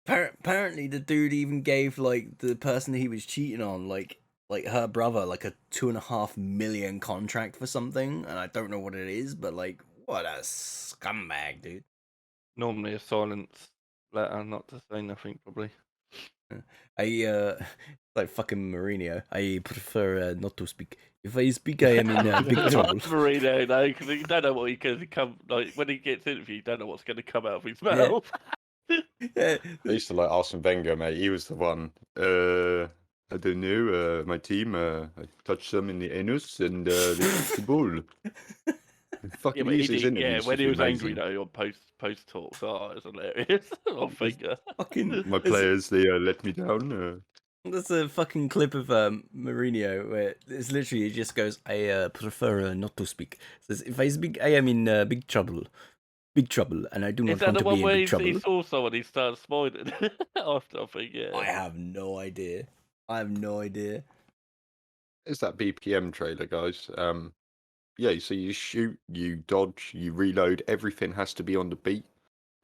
S1: Apparently, the dude even gave like the person he was cheating on, like her brother, like a $2.5 million contract for something, and I don't know what it is, but like, what a scumbag, dude.
S3: Normally a silence letter, not to say nothing, probably.
S1: Like fucking Mourinho. I prefer not to speak. If I speak, I am in big trouble.
S3: Mourinho, though, because you don't know what he can come. Like when he gets interviewed, you don't know what's going to come out of his mouth.
S1: Yeah.
S2: I used to like Arsene Wenger, mate. He was the one. I don't know. My team, I touched them in the anus and they kicked the ball. Fucking
S3: but he
S2: his
S3: did,
S2: interviews
S3: when he was angry
S2: amazing.
S3: though on post talks, it's hilarious. On Wenger.
S1: Fucking
S2: My players, they let me down.
S1: There's a fucking clip of Mourinho where it's literally he just goes, I prefer not to speak. It says, if I speak, I am in big trouble, and I do
S3: Is
S1: not
S3: that
S1: want
S3: the
S1: to be
S3: one
S1: in
S3: where
S1: big
S3: he
S1: trouble.
S3: saw someone, he started smiling after? I think, yeah.
S1: I have no idea. I have no idea.
S2: It's that BPM trailer, guys. Yeah, so you shoot, you dodge, you reload. Everything has to be on the beat.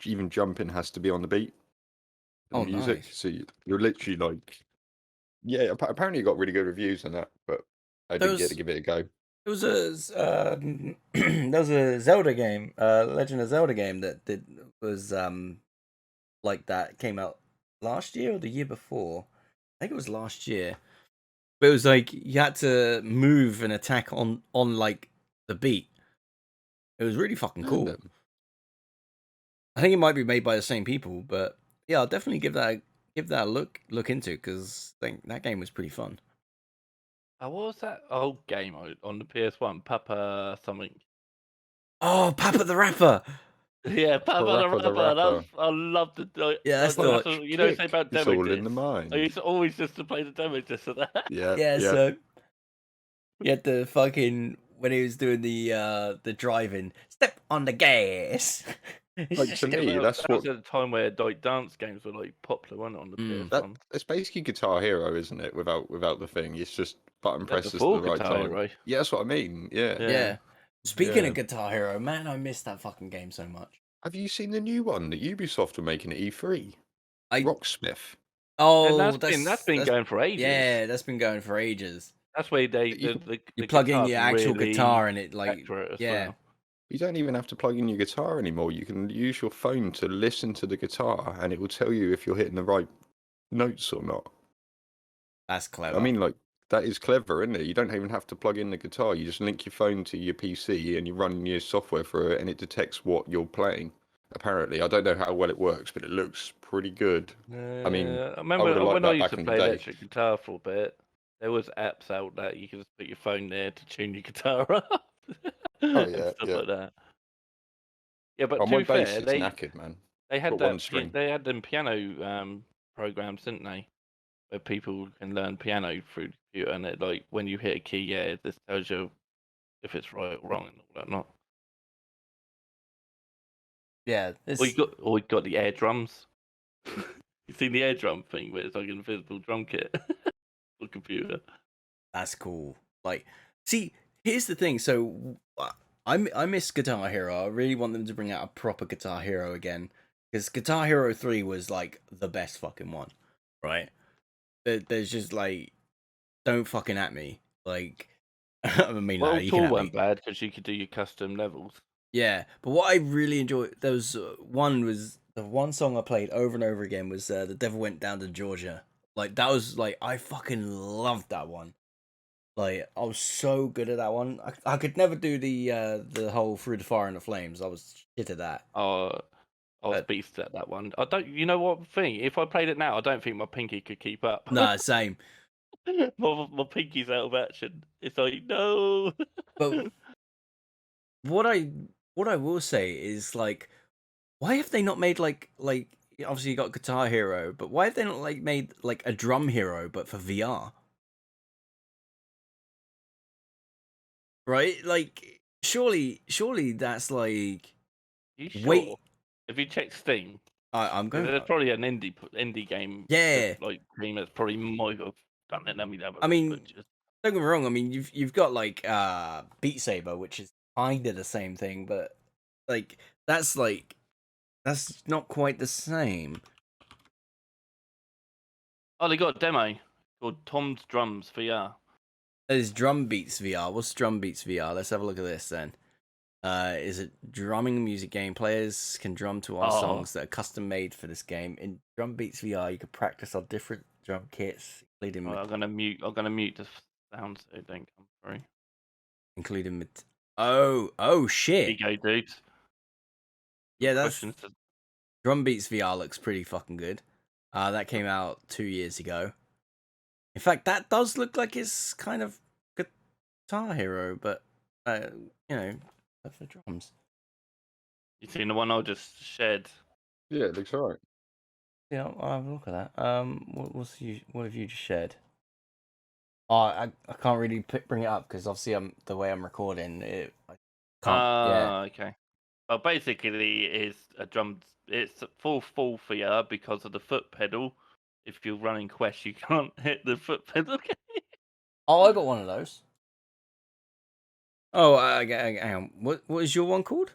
S2: Even jumping has to be on the beat. The
S1: Oh,
S2: music.
S1: nice.
S2: So you're literally like, yeah. Apparently, it got really good reviews on that, but I didn't get to give it a go.
S1: There was a there was a Zelda game, Legend of Zelda game that was like that, came out last year or the year before. I think it was last year. But it was like you had to move and attack on like the beat. It was really fucking cool.
S2: Random.
S1: I think it might be made by the same people, but yeah, I'll definitely give that a look into, because I think that game was pretty fun.
S3: What was that old game on the PS1? Papa something.
S1: Oh, Papa the Rapper.
S3: Yeah, Papa the Rapper. I loved it.
S1: Yeah, that's the
S3: you know, say about
S2: it's
S3: demo
S2: all
S3: discs.
S2: in the mind.
S3: I used to always just to play the demo disc of that.
S2: Yeah.
S1: So you had the fucking, when he was doing the driving, step on the gas.
S2: Like, to me, that's
S3: that
S2: what.
S3: was at a time where like dance games were like popular, weren't it, on the PS1?
S2: It's basically Guitar Hero, isn't it? Without the thing, it's just button presses at the right
S3: Guitar
S2: time.
S3: Hero.
S2: Yeah, that's what I mean. Yeah.
S1: Yeah. Speaking
S2: Yeah.
S1: of Guitar Hero, man, I miss that fucking game so much.
S2: Have you seen the new one that Ubisoft are making at E3? Rocksmith.
S1: Oh,
S3: And that's been going for ages.
S1: Yeah, that's been going for ages.
S3: That's where
S2: You
S3: the
S1: plug in
S3: guitars
S1: your
S3: are
S1: actual
S3: really
S1: guitar and it like
S3: accurate as
S1: yeah.
S3: well.
S2: You don't even have to plug in your guitar anymore. You can use your phone to listen to the guitar, and it will tell you if you're hitting the right notes or not.
S1: That's clever.
S2: I mean, like, that is clever, isn't it? You don't even have to plug in the guitar. You just link your phone to your PC and you run your software through it, and it detects what you're playing. Apparently, I don't know how well it works, but it looks pretty good. I mean,
S3: I remember
S2: would've liked
S3: when I
S2: that
S3: used
S2: back
S3: to
S2: in the
S3: play
S2: day.
S3: electric guitar for a bit. There was apps out that you could just put your phone there to tune your guitar up.
S2: Oh,
S3: and
S2: yeah,
S3: stuff
S2: yeah.
S3: like that. Yeah, but
S2: On
S3: to
S2: my
S3: be
S2: bass,
S3: fair,
S2: it's knackered, man.
S3: they had
S2: Got
S3: that.
S2: one string.
S3: They had them piano programs, didn't they? Where people can learn piano through the computer, and it, like when you hit a key, yeah, this tells you if it's right or wrong and all that. Not.
S1: Yeah,
S3: Or you got the air drums. You seen the air drum thing where it's like an invisible drum kit for computer.
S1: that's cool. Like, see, here's the thing. So I miss Guitar Hero. I really want them to bring out a proper Guitar Hero again, because Guitar Hero 3 was like the best fucking one, right? There's just like, don't fucking at me. Like, I mean,
S3: Well,
S1: you
S3: Tour
S1: can at me.
S3: weren't bad because you could do your custom levels.
S1: Yeah, but what I really enjoyed, there was the one song I played over and over again was "The Devil Went Down to Georgia." Like, that was like, I fucking loved that one. Like, I was so good at that one. I could never do the whole Through the Fire and the Flames. I was shit at that.
S3: I I was
S1: But-
S3: beast at that one. I don't. You know what thing? If I played it now, I don't think my pinky could keep up.
S1: Nah, same.
S3: my pinky's out of action. It's like no.
S1: But what I will say is like, why have they not made like obviously you got Guitar Hero, but why have they not like made like a Drum Hero but for VR? Right? Like surely that's like
S3: You sure?
S1: wait.
S3: If you check Steam,
S1: I'm going.
S3: there's probably an indie game.
S1: Yeah.
S3: Like team that's probably might have done it. Let me have a
S1: I mean,
S3: look, just-
S1: don't get me wrong. I mean, you've got like Beat Saber, which is kind of the same thing, but like that's not quite the same.
S3: Oh, they got a demo called Tom's Drums VR.
S1: That is Drum Beats VR. What's Drum Beats VR? Let's have a look at this then. Is it drumming music game? Players can drum to our
S3: Oh.
S1: songs that are custom made for this game. In Drum Beats VR, you can practice on different drum kits, including
S3: Well, I'm gonna mute the sound so it don't come through.
S1: including with. Oh
S3: There
S1: shit!
S3: you go, dudes.
S1: Yeah, that's
S3: Questions to-
S1: Drum Beats VR looks pretty fucking good. That came out 2 years ago. In fact, that does look like it's kind of Guitar Hero, but you know, for drums.
S3: You seen the one I just shared?
S2: Yeah, it looks alright.
S1: Yeah, I'll have a look at that. What have you just shared? Oh, I can't really bring it up because obviously the way I'm recording it. I can't. Yeah.
S3: Okay. Well, basically, it's a drum. It's full for you because of the foot pedal. If you're running Quest, you can't hit the foot pedal.
S1: Oh, I got one of those. Oh, hang on. What is your one called?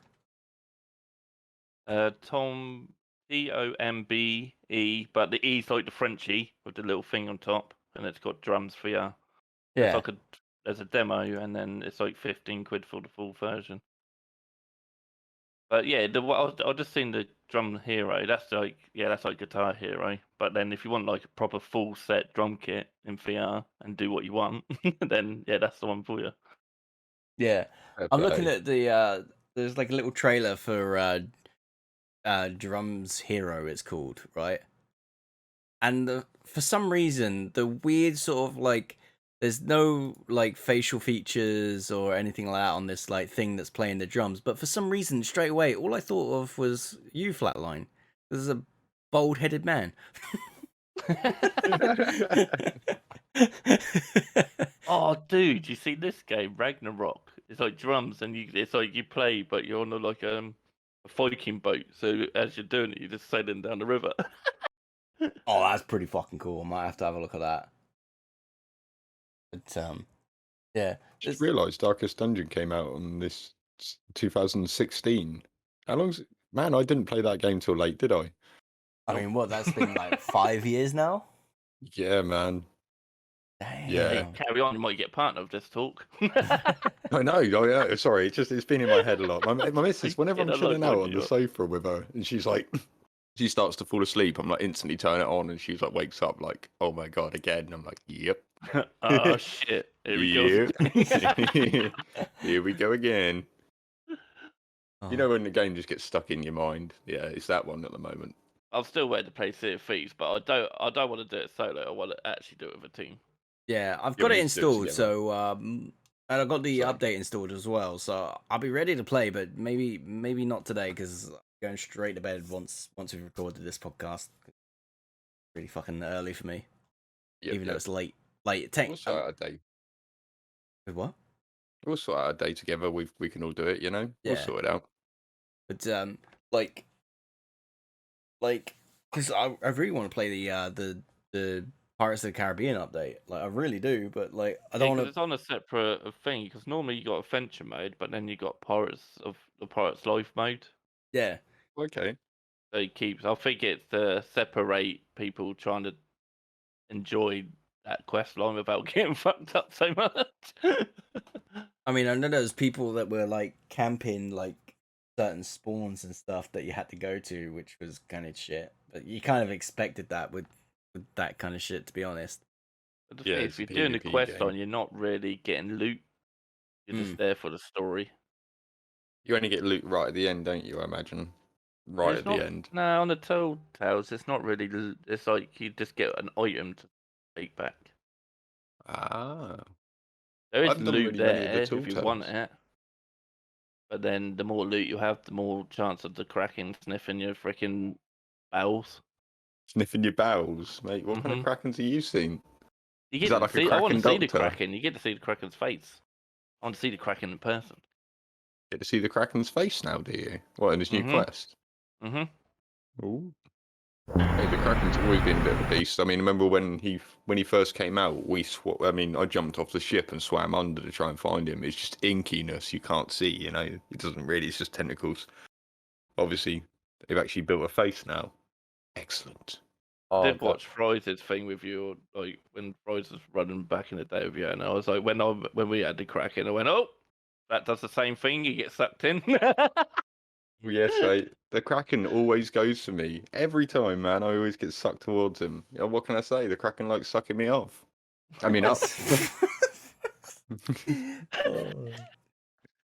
S3: Tom Tombe, but the E's like the Frenchy with the little thing on top, and it's got drums for you. It's
S1: Yeah.
S3: like there's a demo, and then it's like 15 quid for the full version. But yeah, I just seen the Drum Hero. That's like Guitar Hero. But then if you want like a proper full set drum kit in VR and do what you want, then yeah, that's the one for you.
S1: Yeah.
S2: Fair
S1: I'm looking
S2: play.
S1: at the there's like a little trailer for Drums Hero it's called, right? And for some reason the weird sort of like there's no like facial features or anything like that on this like thing that's playing the drums, but for some reason straight away all I thought of was you, Flatline. This is a bald-headed man.
S3: Oh, dude, you see this game, Ragnarok? It's like drums, and it's like you play, but you're on like a Viking boat. So as you're doing it, you're just sailing down the river.
S1: Oh, that's pretty fucking cool. I might have to have a look at that. But yeah.
S2: Just realised Darkest Dungeon came out on this 2016. How long's it? Man, I didn't play that game till late, did I?
S1: I mean, what? That's been like 5 years now.
S2: Yeah, man.
S1: Damn.
S2: Yeah.
S3: Hey, carry on, you might get part of this talk.
S2: I know. Oh, yeah. Sorry, it's been in my head a lot. My missus, whenever
S3: Yeah,
S2: I'm
S3: I like
S2: chilling out on
S3: winding
S2: the
S3: you up.
S2: sofa with her, and she's like, she starts to fall asleep. I'm like, instantly turn it on, and she's like, wakes up, like, oh my god, again. And I'm like, yep,
S3: Oh shit! Here we go.
S2: yep. Here we go again.
S1: Oh.
S2: You know when the game just gets stuck in your mind? Yeah, it's that one at the moment.
S3: I'm still waiting to play Sea of Thieves, but I don't want to do it solo. I want to actually do it with a team.
S1: Yeah, I've
S2: Yeah,
S1: got
S2: we
S1: it
S2: need to do it
S1: installed,
S2: together.
S1: so and I've got the
S2: Sorry.
S1: update installed as well, so I'll be ready to play, but maybe not today because I'm going straight to bed once we've recorded this podcast. Really fucking early for me,
S2: Yep,
S1: even though
S2: yep.
S1: it's late.
S2: We'll sort out a day.
S1: With what?
S2: We'll sort out a day together. We can all do it. You know, we'll
S1: Yeah.
S2: sort it out.
S1: But like, because I really want to play the Pirates of the Caribbean update. Like, I really do, but like, I don't want
S3: It's on a separate thing because normally you got Adventure mode, but then you got Pirates Life mode.
S1: Yeah,
S2: Okay.
S3: So it keeps. I think it's to separate people trying to enjoy that quest line without getting fucked up so much.
S1: I mean, I know there's people that were like camping like certain spawns and stuff that you had to go to, which was kind of shit. But you kind of expected that with that kind of shit, to be honest.
S3: But the
S2: Yeah,
S3: thing
S2: it's
S3: is,
S2: a
S3: if you're doing the
S2: PvP
S3: quest
S2: game.
S3: line, you're not really getting loot. You're just there for the story.
S2: You only get loot right at the end, don't you? I imagine. right
S3: It's
S2: at
S3: not,
S2: the end.
S3: No, on the Telltales, it's not really. It's like you just get an item to take back.
S2: Ah,
S3: There
S2: I
S3: is
S2: haven't done
S3: loot
S2: really many of the
S3: there if you want
S2: Telltales.
S3: it, but then the more loot you have, the more chance of the Kraken sniffing your freaking bowels.
S2: Sniffing your bowels, mate. What kind of
S3: Mhm.
S2: Krakens are you seen?
S3: You
S2: Is
S3: get
S2: that
S3: to
S2: like a
S3: see. I want
S2: Kraken
S3: to see the
S2: doctor?
S3: Kraken. You get to see the Kraken's face. I want to see the Kraken in person.
S2: Get to see the Kraken's face now, do you? What, in his new
S3: Mhm.
S2: quest?
S3: Mhm.
S2: Ooh. Hey, the Kraken's always been a bit of a beast. I mean, remember when he first came out? I jumped off the ship and swam under to try and find him. It's just inkiness you can't see. You know, it doesn't really. It's just tentacles. Obviously, they've actually built a face now. Excellent.
S3: I
S1: Oh
S3: did
S1: god.
S3: watch Fry's thing with you, like when Fry's was running back in the day with you, and I was like, when we had the Kraken, I went, oh, that does the same thing. You get sucked in.
S2: Yes, mate. The Kraken always goes for me every time, man. I always get sucked towards him. You know, what can I say? The Kraken likes sucking me off. I mean, up.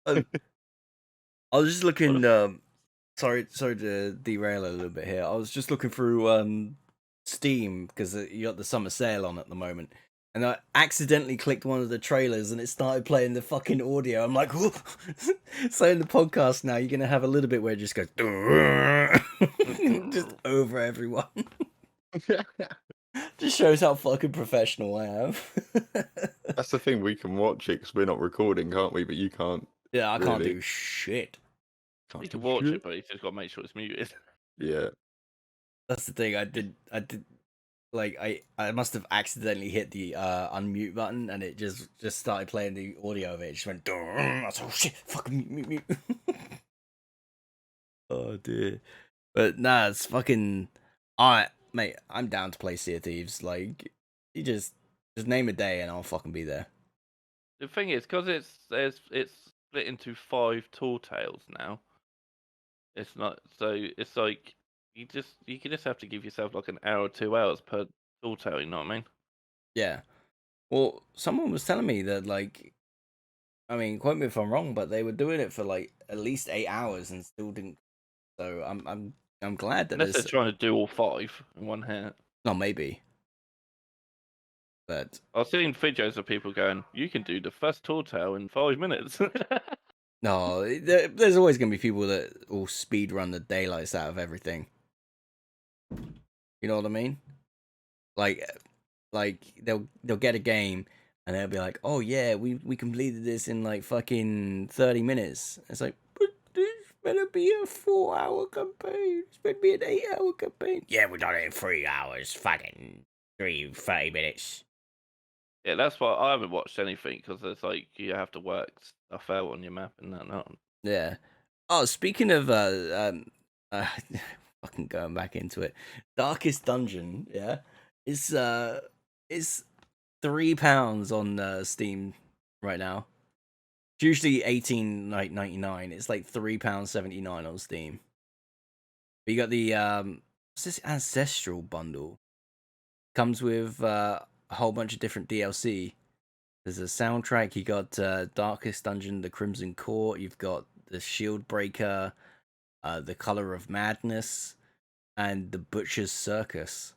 S1: Oh. I was just looking. Sorry to derail a little bit here. I was just looking through Steam because you got the summer sale on at the moment, and I accidentally clicked one of the trailers and it started playing the fucking audio. I'm like, "Whoa." So in the podcast now, you're gonna have a little bit where it just goes just over everyone. Just shows how fucking professional I am.
S2: That's the thing. We can watch it because we're not recording, can't we? But you can't.
S1: Yeah, I can't
S2: Really.
S1: do shit.
S2: Can't
S3: You
S2: do
S3: can watch
S2: shit.
S3: it, but you just got to make sure it's muted.
S2: Yeah.
S1: That's the thing. I did like I must have accidentally hit the unmute button and it just started playing the audio of it. It just went. I was like, oh shit, fucking mute. Oh dear. But nah, it's fucking. Alright, mate. I'm down to play Sea of Thieves. Like, you just name a day and I'll fucking be there.
S3: The thing is, because it's split into 5 tall tales now. It's not so. It's like you can just have to give yourself like an hour, 2 hours per tall tale. You know what I mean?
S1: Yeah. Well, someone was telling me that like, I mean, quote me if I'm wrong, but they were doing it for like at least 8 hours and still didn't. So I'm glad that
S3: Unless they're
S1: there's.
S3: trying to do all 5 in one hit.
S1: No, maybe. But
S3: I've seen videos of people going, "You can do the first tall tale in 5 minutes."
S1: no, there's always gonna be people that will speed run the daylights out of everything. You know what I mean? Like they'll get a game and they'll be like, "Oh yeah, we completed this in like fucking 30 minutes." It's like, but this better be a 4-hour campaign. It's better be an 8-hour campaign. Yeah, we done it in 3 hours. Fucking 30 minutes.
S3: Yeah, that's why I haven't watched anything because it's like you have to work stuff out on your map and that.
S1: Yeah. Oh, speaking of fucking going back into it, Darkest Dungeon, yeah, it's £3 on Steam right now. It's usually 18.99. It's like £3.79 on Steam. But you got the what's this Ancestral bundle? Comes with a whole bunch of different DLC. There's a soundtrack. You got Darkest Dungeon, The Crimson Court. You've got the Shield Breaker, The Color of Madness, and The Butcher's Circus.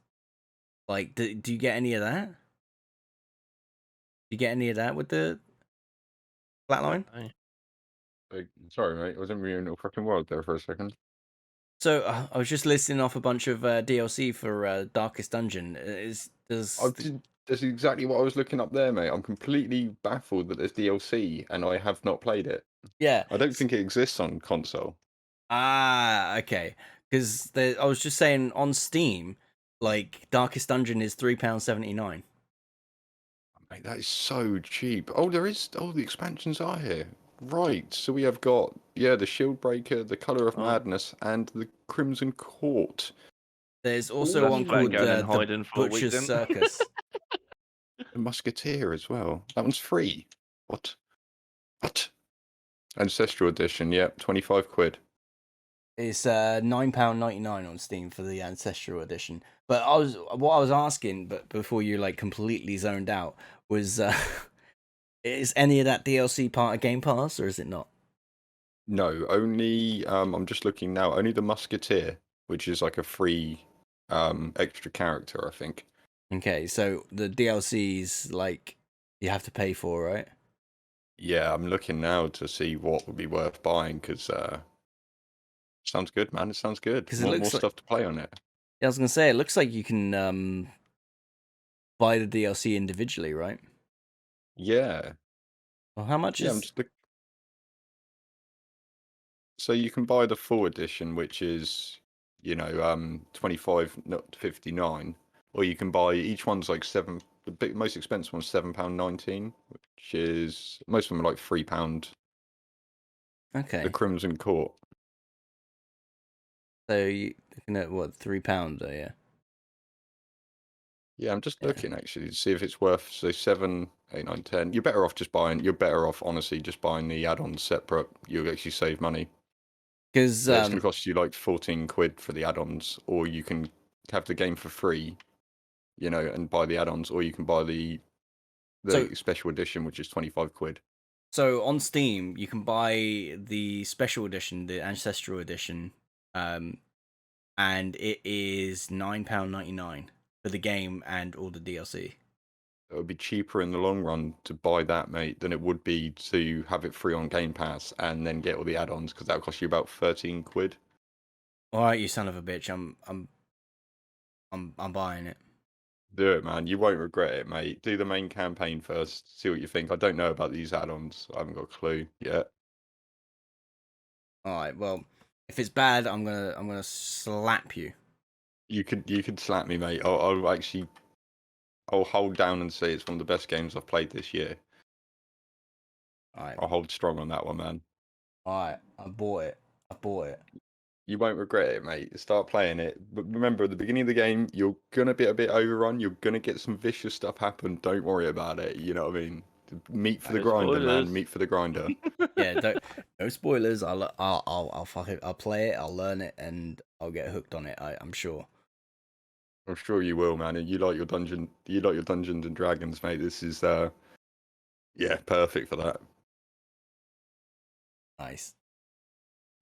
S1: Like, do you get any of that? Do you get any of that with the Flatline?
S2: Like, sorry, mate. I wasn't reading no fucking world there for a second.
S1: So I was just listing off a bunch of DLC for Darkest Dungeon.
S2: That's exactly what I was looking up there, mate. I'm completely baffled that there's DLC and I have not played it.
S1: Yeah.
S2: I don't think it exists on console.
S1: Ah, okay. Because I was just saying on Steam, like Darkest Dungeon is £3.79.
S2: Mate, that is so cheap. Oh, there is. Oh, the expansions are here. Right. So we have got the Shield Breaker, the Color of
S3: Oh.
S2: Madness, and the Crimson Court.
S1: There's also
S3: That's
S1: one
S3: fun
S1: called
S3: going and
S1: the
S3: hiding for a week
S1: Butcher's
S3: then.
S1: Circus.
S2: The Musketeer as well. That one's free. What? Ancestral Edition. Yep, 25 quid.
S1: It's £9.99 on Steam for the Ancestral Edition. But what I was asking, but before you like completely zoned out, was is any of that DLC part of Game Pass or is it not?
S2: No, only I'm just looking now. Only the Musketeer, which is like a free extra character, I think.
S1: Okay, so the DLCs like you have to pay for, right?
S2: Yeah, I'm looking now to see what would be worth buying because sounds good, man. It sounds good.
S1: Because it
S2: More
S1: looks like
S2: stuff to play on it.
S1: I was gonna say it looks like you can buy the DLC individually, right?
S2: Yeah,
S1: Well, how much
S2: yeah. I'm
S1: is?
S2: just So you can buy the full edition, which is 25, not 59, or you can buy each one's like seven. The most expensive one's £7.19, which is most of them are like £3. The
S1: Okay,
S2: Crimson Court.
S1: so you looking at what £3? Yeah,
S2: Yeah, I'm just
S1: yeah.
S2: looking actually to see if it's worth say 7, 8, 9, 10. You're better off just buying. You're better off honestly just buying the add-ons separate. You'll actually save money.
S1: Because
S2: Yeah, it's going to cost you like 14 quid for the add-ons, or you can have the game for free, and buy the add-ons, or you can buy the
S1: so
S2: special edition, which is 25 quid.
S1: so on Steam you can buy the special edition, the Ancestral edition, and it is £9.99 for the game and all the DLC.
S2: It would be cheaper in the long run to buy that, mate, than it would be to have it free on Game Pass and then get all the add-ons, because that would cost you about 13 quid.
S1: All right, you son of a bitch! I'm buying it.
S2: Do it, man. You won't regret it, mate. Do the main campaign first. See what you think. I don't know about these add-ons. I haven't got a clue yet.
S1: All right, well, if it's bad, I'm gonna slap you.
S2: You could slap me, mate. I'll hold down and say it's one of the best games I've played this year.
S1: All right,
S2: I'll hold strong on that one, man.
S1: all right, I bought it. I bought it.
S2: You won't regret it, mate. Start playing it. But remember, at the beginning of the game, you're gonna be a bit overrun. You're gonna get some vicious stuff happen. Don't worry about it. You know what I mean? Meat for the
S3: No
S2: grinder,
S3: spoilers.
S2: man. Meat for the grinder.
S1: Yeah, no spoilers. I'll fuck it. I'll play it. I'll learn it, and I'll get hooked on it. I'm sure.
S2: I'm sure you will, man. And you like your Dungeons and Dragons, mate. This is perfect for that.
S1: Nice.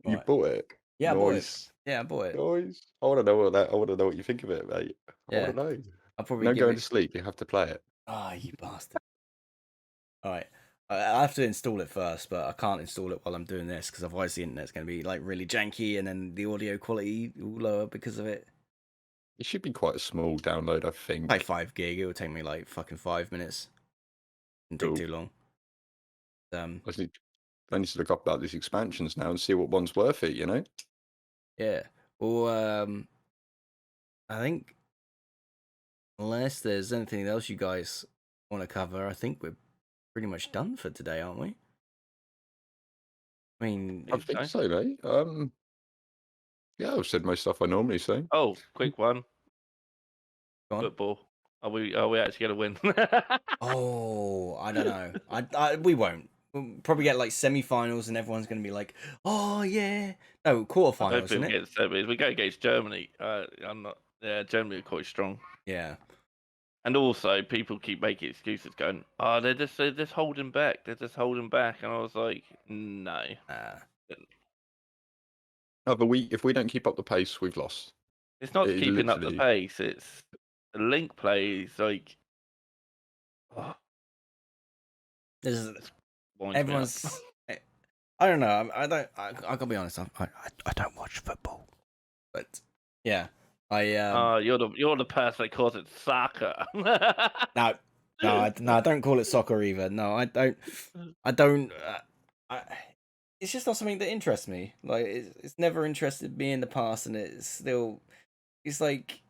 S2: You
S1: Right.
S2: bought it.
S1: Yeah, I bought it.
S2: Nice.
S1: Yeah, I bought it.
S2: Nice. I want to know what you think of it, mate. I
S1: Yeah,
S2: want to know.
S1: I'll probably
S2: No
S1: give
S2: going
S1: it.
S2: to sleep. You have to play it.
S1: Ah, you bastard. All right. I have to install it first, but I can't install it while I'm doing this because otherwise the internet's going to be like really janky, and then the audio quality will lower because of it.
S2: It should be quite a small download, I think.
S1: Like 5 gig. It will take me like fucking 5 minutes. Didn't take
S2: Cool.
S1: too long.
S2: I need to look up about these expansions now and see what one's worth it,
S1: Yeah. Well, I think unless there's anything else you guys want to cover, I think we're pretty much done for today, aren't we? I mean,
S2: I think so, mate. Yeah, I've said most stuff I normally say.
S3: Oh, quick one.
S1: go on.
S3: Football. Are we actually gonna win?
S1: Oh, I don't know. We won't. We'll probably get like semi-finals, and everyone's gonna be like, "Oh yeah." No,
S3: I
S1: quarterfinals,
S3: hope
S1: isn't
S3: it
S1: it?
S3: gets semis. We go against Germany. I'm not. Yeah, Germany are quite strong.
S1: Yeah.
S3: And also, people keep making excuses, going, "Oh, they're just holding back. They're just holding back." And I was like, "No."
S2: If we don't keep up the pace, we've lost.
S3: It's not
S2: It is
S3: keeping up the
S2: literally-
S3: pace. It's the link play is like. Oh,
S1: There's
S3: winds me up.
S1: everyone's. I don't know. I don't. I gotta be honest. I don't watch football, but yeah,
S3: You're the person that calls it soccer.
S1: No, I don't call it soccer either. No, I don't. I don't. It's just not something that interests me. Like it's never interested me in the past, and it's still. It's like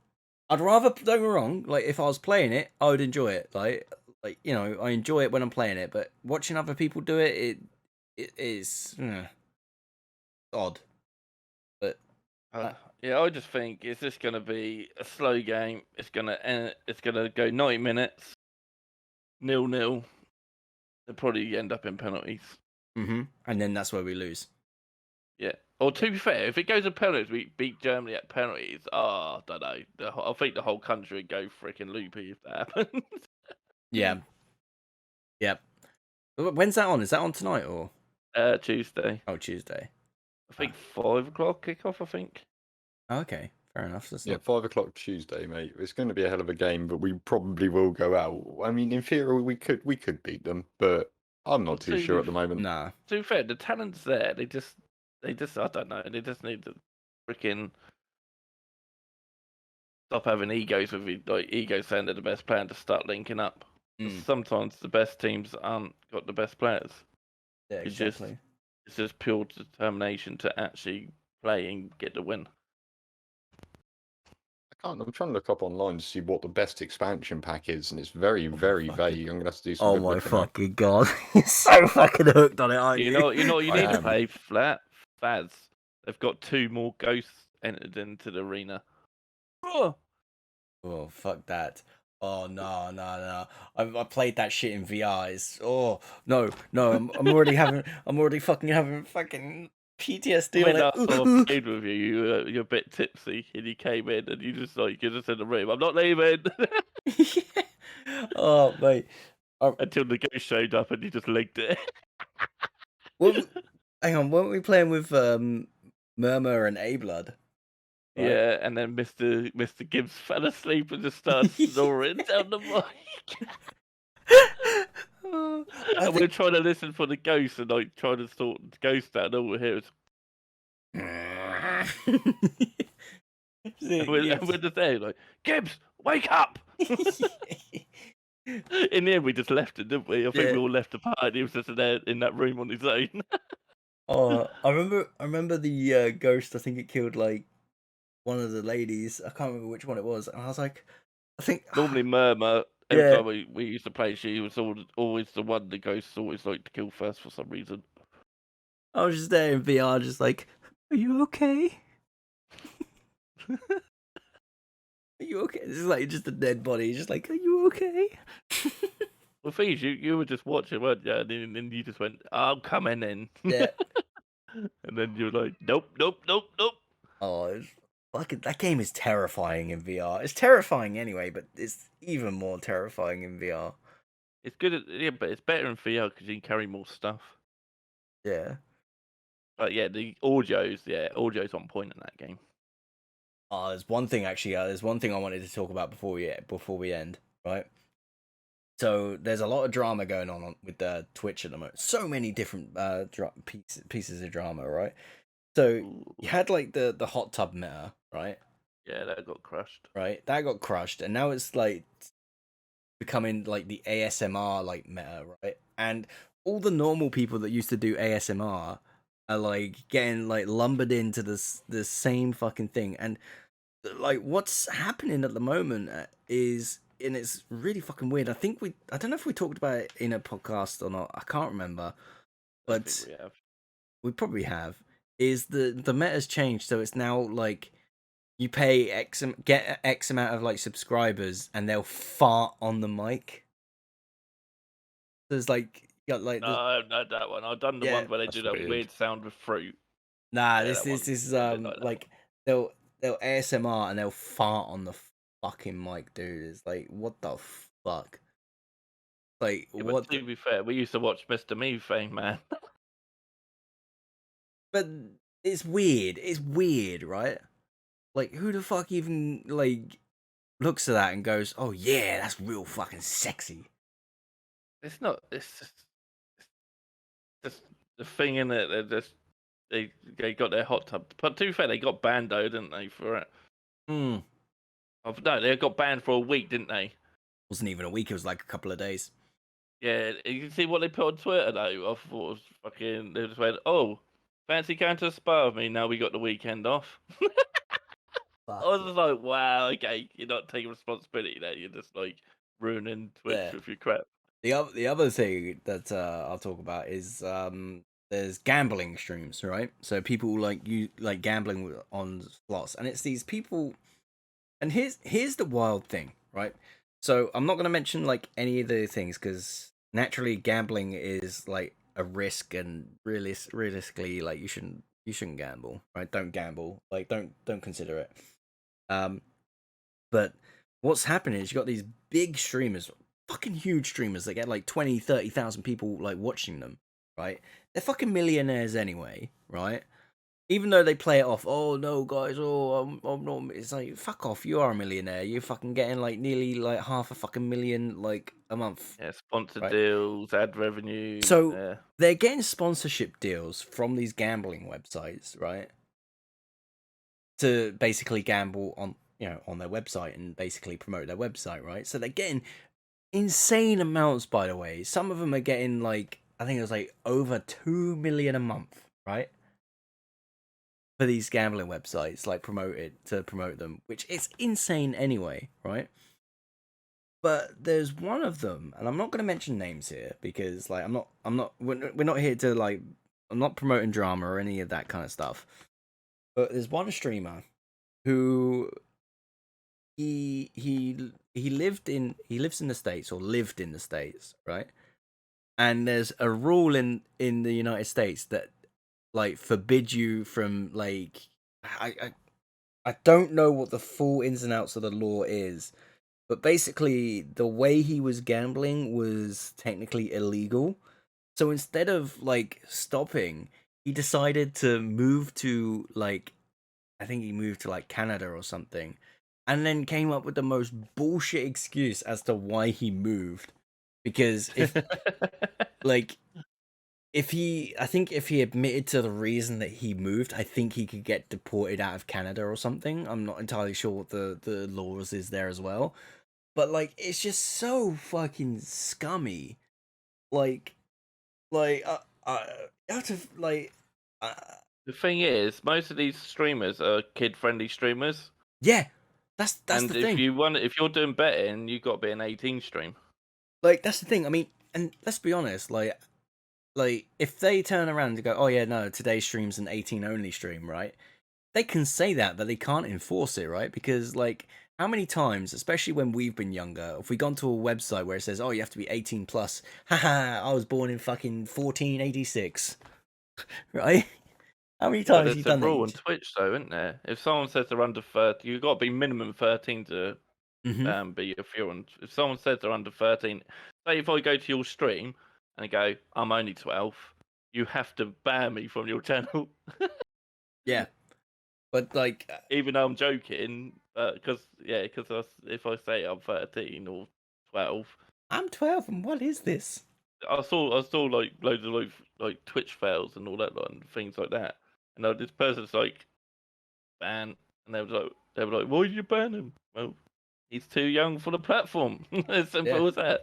S1: I'd rather. Don't get me wrong. Like if I was playing it, I would enjoy it. Like I enjoy it when I'm playing it. But watching other people do it, it is odd. But
S3: yeah, I just think it's just gonna be a slow game. It's gonna end. It's gonna go 90 minutes, 0-0. They'll probably end up in penalties.
S1: And then that's where we lose.
S3: Yeah. Or to be fair, if it goes to penalties, we beat Germany at penalties. Oh, I don't know. I think the whole country would go freaking loopy if that happens.
S1: Yeah. Yep. When's that on? Is that on tonight or?
S3: Tuesday.
S1: Oh, Tuesday.
S3: I think 5 o'clock kickoff. I think.
S1: Okay, fair enough. That's
S2: Yeah,
S1: not...
S2: 5 o'clock Tuesday, mate. It's going to be a hell of a game, but we probably will go out. I mean, in theory, we could beat them, but I'm not too sure at the moment.
S1: Nah.
S3: To be fair, the talent's there. They just I don't know. They just need to freaking stop having egos with egos saying they're the best player and to start linking up. 'Cause sometimes the best teams aren't got the best players.
S1: Yeah,
S3: It's
S1: exactly.
S3: It's just pure determination to actually play and get the win.
S2: I'm trying to look up online to see what the best expansion pack is, and it's very, very vague. I'm going to have to do some
S1: Oh
S2: good
S1: my
S2: looking up.
S1: fucking god. You're so fucking hooked on it, aren't you?
S3: You know, you
S2: I
S3: need to
S2: am.
S3: play flat Fads. They've got 2 more ghosts entered into the arena. Oh,
S1: Oh, fuck that. Oh, no. I played that shit in VR. No. I'm already fucking having fucking PTSD
S3: when
S1: on
S3: I
S1: it.
S3: played with you, you're a bit tipsy, and you came in, and you're just in the room. I'm not leaving
S1: Oh, mate.
S3: until the ghost showed up, and you just legged it.
S1: Hang on, weren't we playing with Murmur and A-Blood? Right?
S3: Yeah, and then Mr. Gibbs fell asleep and just started snoring down the mic. And we're trying to listen for the ghost and trying to sort the ghost out. And all we hear is. And we're just there like, Gibbs, wake up! In the end, we just left it, didn't we? I think we all left the party. He was just there in that room on his own.
S1: Oh, I remember the ghost. I think it killed like one of the ladies. I can't remember which one it was. And I was like, I think
S3: Normally Murmur. Every time we used to play, she was always the one the ghosts always like to kill first for some reason.
S1: I was just there in VR, just like, are you okay? Are you okay? This is like just a dead body. Just like, are you okay?
S3: Well, thing is, you were just watching, weren't you? And then you just went, I'm coming in.
S1: Yeah.
S3: And then you're like, nope.
S1: Oh, that game is terrifying in VR. It's terrifying anyway, but it's even more terrifying in VR.
S3: It's good, but it's better in VR because you can carry more stuff.
S1: Yeah.
S3: But yeah, the audio's on point in that game.
S1: Oh, there's one thing actually. There's one thing I wanted to talk about before we end, right? So there's a lot of drama going on with Twitch at the moment. So many different pieces of drama, right? So you had like the hot tub meta, right?
S3: Yeah, that got crushed.
S1: Right, that got crushed, and now it's like becoming like the ASMR like meta, right? And all the normal people that used to do ASMR are like getting like lumbered into the same fucking thing. And like what's happening at the moment is, and it's really fucking weird. I don't know if we talked about it in a podcast or not. I can't remember, but we probably have. Is the meta's changed, so it's now like you pay get X amount of like subscribers, and they'll fart on the mic. There's like you got like
S3: no, I've done that one. I've done the one where they do that weird sound with fruit.
S1: Nah, this is like they'll ASMR and they'll fart on the fucking mic, dude. It's like, what the fuck? Like, what?
S3: To be fair, we used to watch Mr. Methane, man.
S1: But it's weird. It's weird, right? Like, who the fuck even like looks at that and goes, "Oh yeah, that's real fucking sexy."
S3: It's not. It's just the thing in it. They got their hot tub. But to be fair, they got banned though, didn't they, for it?
S1: No,
S3: they got banned for a week, didn't they?
S1: Wasn't even a week. It was like a couple of days.
S3: Yeah, you can see what they put on Twitter though. I thought it was fucking. They just went, "Oh, fancy going to a spa with me? Now we got the weekend off." I was just like, "Wow, okay, you're not taking responsibility there. You're just like ruining Twitch with your crap."
S1: The other thing that I'll talk about is there's gambling streams, right? So people like gambling on slots, and it's these people. And here's the wild thing, right? So I'm not going to mention like any of the things because naturally gambling is like a risk, and realistically, like you shouldn't gamble, right? Don't gamble, like don't consider it. But what's happening is you got these big streamers, fucking huge streamers that get like 20,000-30,000 people like watching them, right? They're fucking millionaires anyway, right? Even though they play it off, oh no, guys, oh I'm not. It's like fuck off. You are a millionaire. You're fucking getting like nearly like half a fucking million like a month,
S3: Yeah, sponsor
S1: right?
S3: deals, ad revenue.
S1: So
S3: Yeah.
S1: they're getting sponsorship deals from these gambling websites, right? To basically gamble on, on their website and basically promote their website, right? So they're getting insane amounts, by the way. Some of them are getting like, I think it was like over 2 million a month, right? For these gambling websites, like to promote them, which is insane anyway, right? But there's one of them, and I'm not going to mention names here because, like, we're not here to like, I'm not promoting drama or any of that kind of stuff. But there's one streamer who he lives in the States, or lived in the States, right? And there's a rule in the United States that like forbids you from like I don't know what the full ins and outs of the law is, but basically the way he was gambling was technically illegal. So instead of like stopping, he decided to move to like, I think he moved to like Canada or something, and then came up with the most bullshit excuse as to why he moved. Because if like I think if he admitted to the reason that he moved, I think he could get deported out of Canada or something. I'm not entirely sure what the laws is there as well. But like it's just so fucking scummy. Like you have to like uh,
S3: The thing is, most of these streamers are kid-friendly streamers,
S1: yeah, that's
S3: and
S1: the thing.
S3: if you're doing betting, you've got to be an 18 stream.
S1: Like that's the thing. I mean, and let's be honest, like if they turn around and go, "Oh yeah, no, today's stream's an 18 only stream," right? They can say that, but they can't enforce it, right? Because like how many times, especially when we've been younger, if we gone to a website where it says, "Oh, you have to be 18 plus," haha, I was born in fucking 1486, right? How many
S3: But
S1: times have you
S3: there's a
S1: done
S3: rule on
S1: that?
S3: Twitch, though, isn't there? If someone says they're under 30, you've got to be minimum 13 to be if you're on. If someone says they're under 13, say if I go to your stream and I go, I'm only 12, you have to ban me from your channel,
S1: Yeah, but like,
S3: even though I'm joking. Because if I say I'm 13 or 12,
S1: I'm 12, and what is this?
S3: I saw like loads of like Twitch fails and all that and things like that, and this person's like ban, and they were like, why did you ban him? Well, he's too young for the platform. As simple
S1: Yeah.
S3: as that.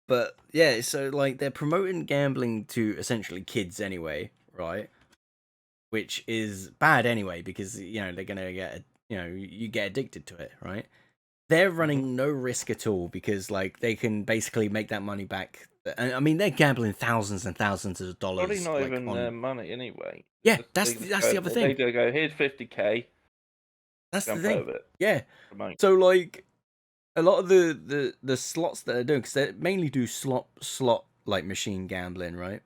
S1: But yeah, so like they're promoting gambling to essentially kids anyway, right? Which is bad anyway because they're gonna get you get addicted to it, right? They're running no risk at all because like they can basically make that money back. And I mean, they're gambling thousands and thousands of dollars.
S3: Probably not
S1: like,
S3: even
S1: on...
S3: their money anyway.
S1: Yeah,
S3: They
S1: that's the other thing.
S3: They go, here's 50k.
S1: That's the
S3: Jump
S1: thing.
S3: over it.
S1: Yeah.
S3: Promote.
S1: So like a lot of the slots that they're doing, because they mainly do slot like machine gambling, right?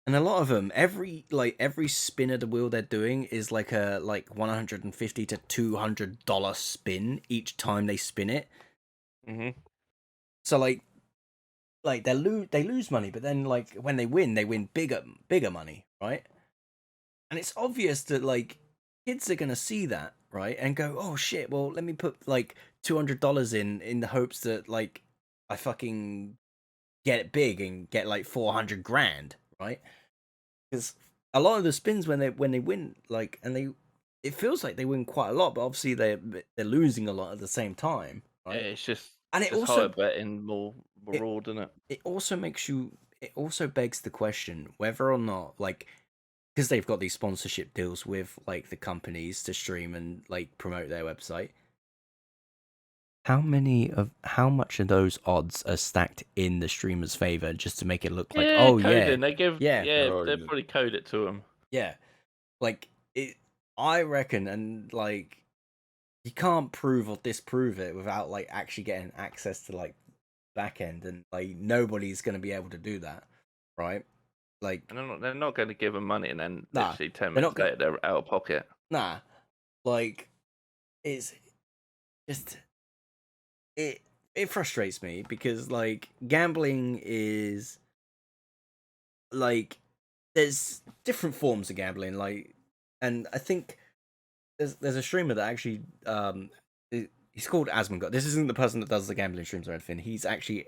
S1: And a lot of them, every spin of the wheel they're doing is like a $150 to $200 spin each time they spin it. So like they lose money, but then like when they win bigger money, right? And it's obvious that like kids are gonna see that, right, and go, oh shit, well let me put like $200 in the hopes that like I fucking get it big and get like 400 grand, right? Because a lot of the spins when they win, like, and it feels like they win quite a lot, but obviously they're losing a lot at the same time, right?
S3: Yeah, it's just
S1: And it
S3: it's
S1: also
S3: higher betting, more raw, doesn't it?
S1: it also begs the question whether or not, like, because they've got these sponsorship deals with like the companies to stream and like promote their website. How much of those odds are stacked in the streamer's favor just to make it look like, oh
S3: coding.
S1: yeah,
S3: They give
S1: yeah,
S3: they probably code it to them.
S1: yeah, like it. I reckon, and like you can't prove or disprove it without like actually getting access to like back end, and like nobody's gonna be able to do that, right? Like,
S3: and they're not going to give them money and then
S1: nah,
S3: literally 10
S1: they're not
S3: minutes
S1: gonna.
S3: later they're out of pocket.
S1: Nah, like it's just it frustrates me because like gambling is like there's different forms of gambling, like, and I think there's a streamer that actually he's called Asmongold. This isn't the person that does the gambling streams or anything. He's actually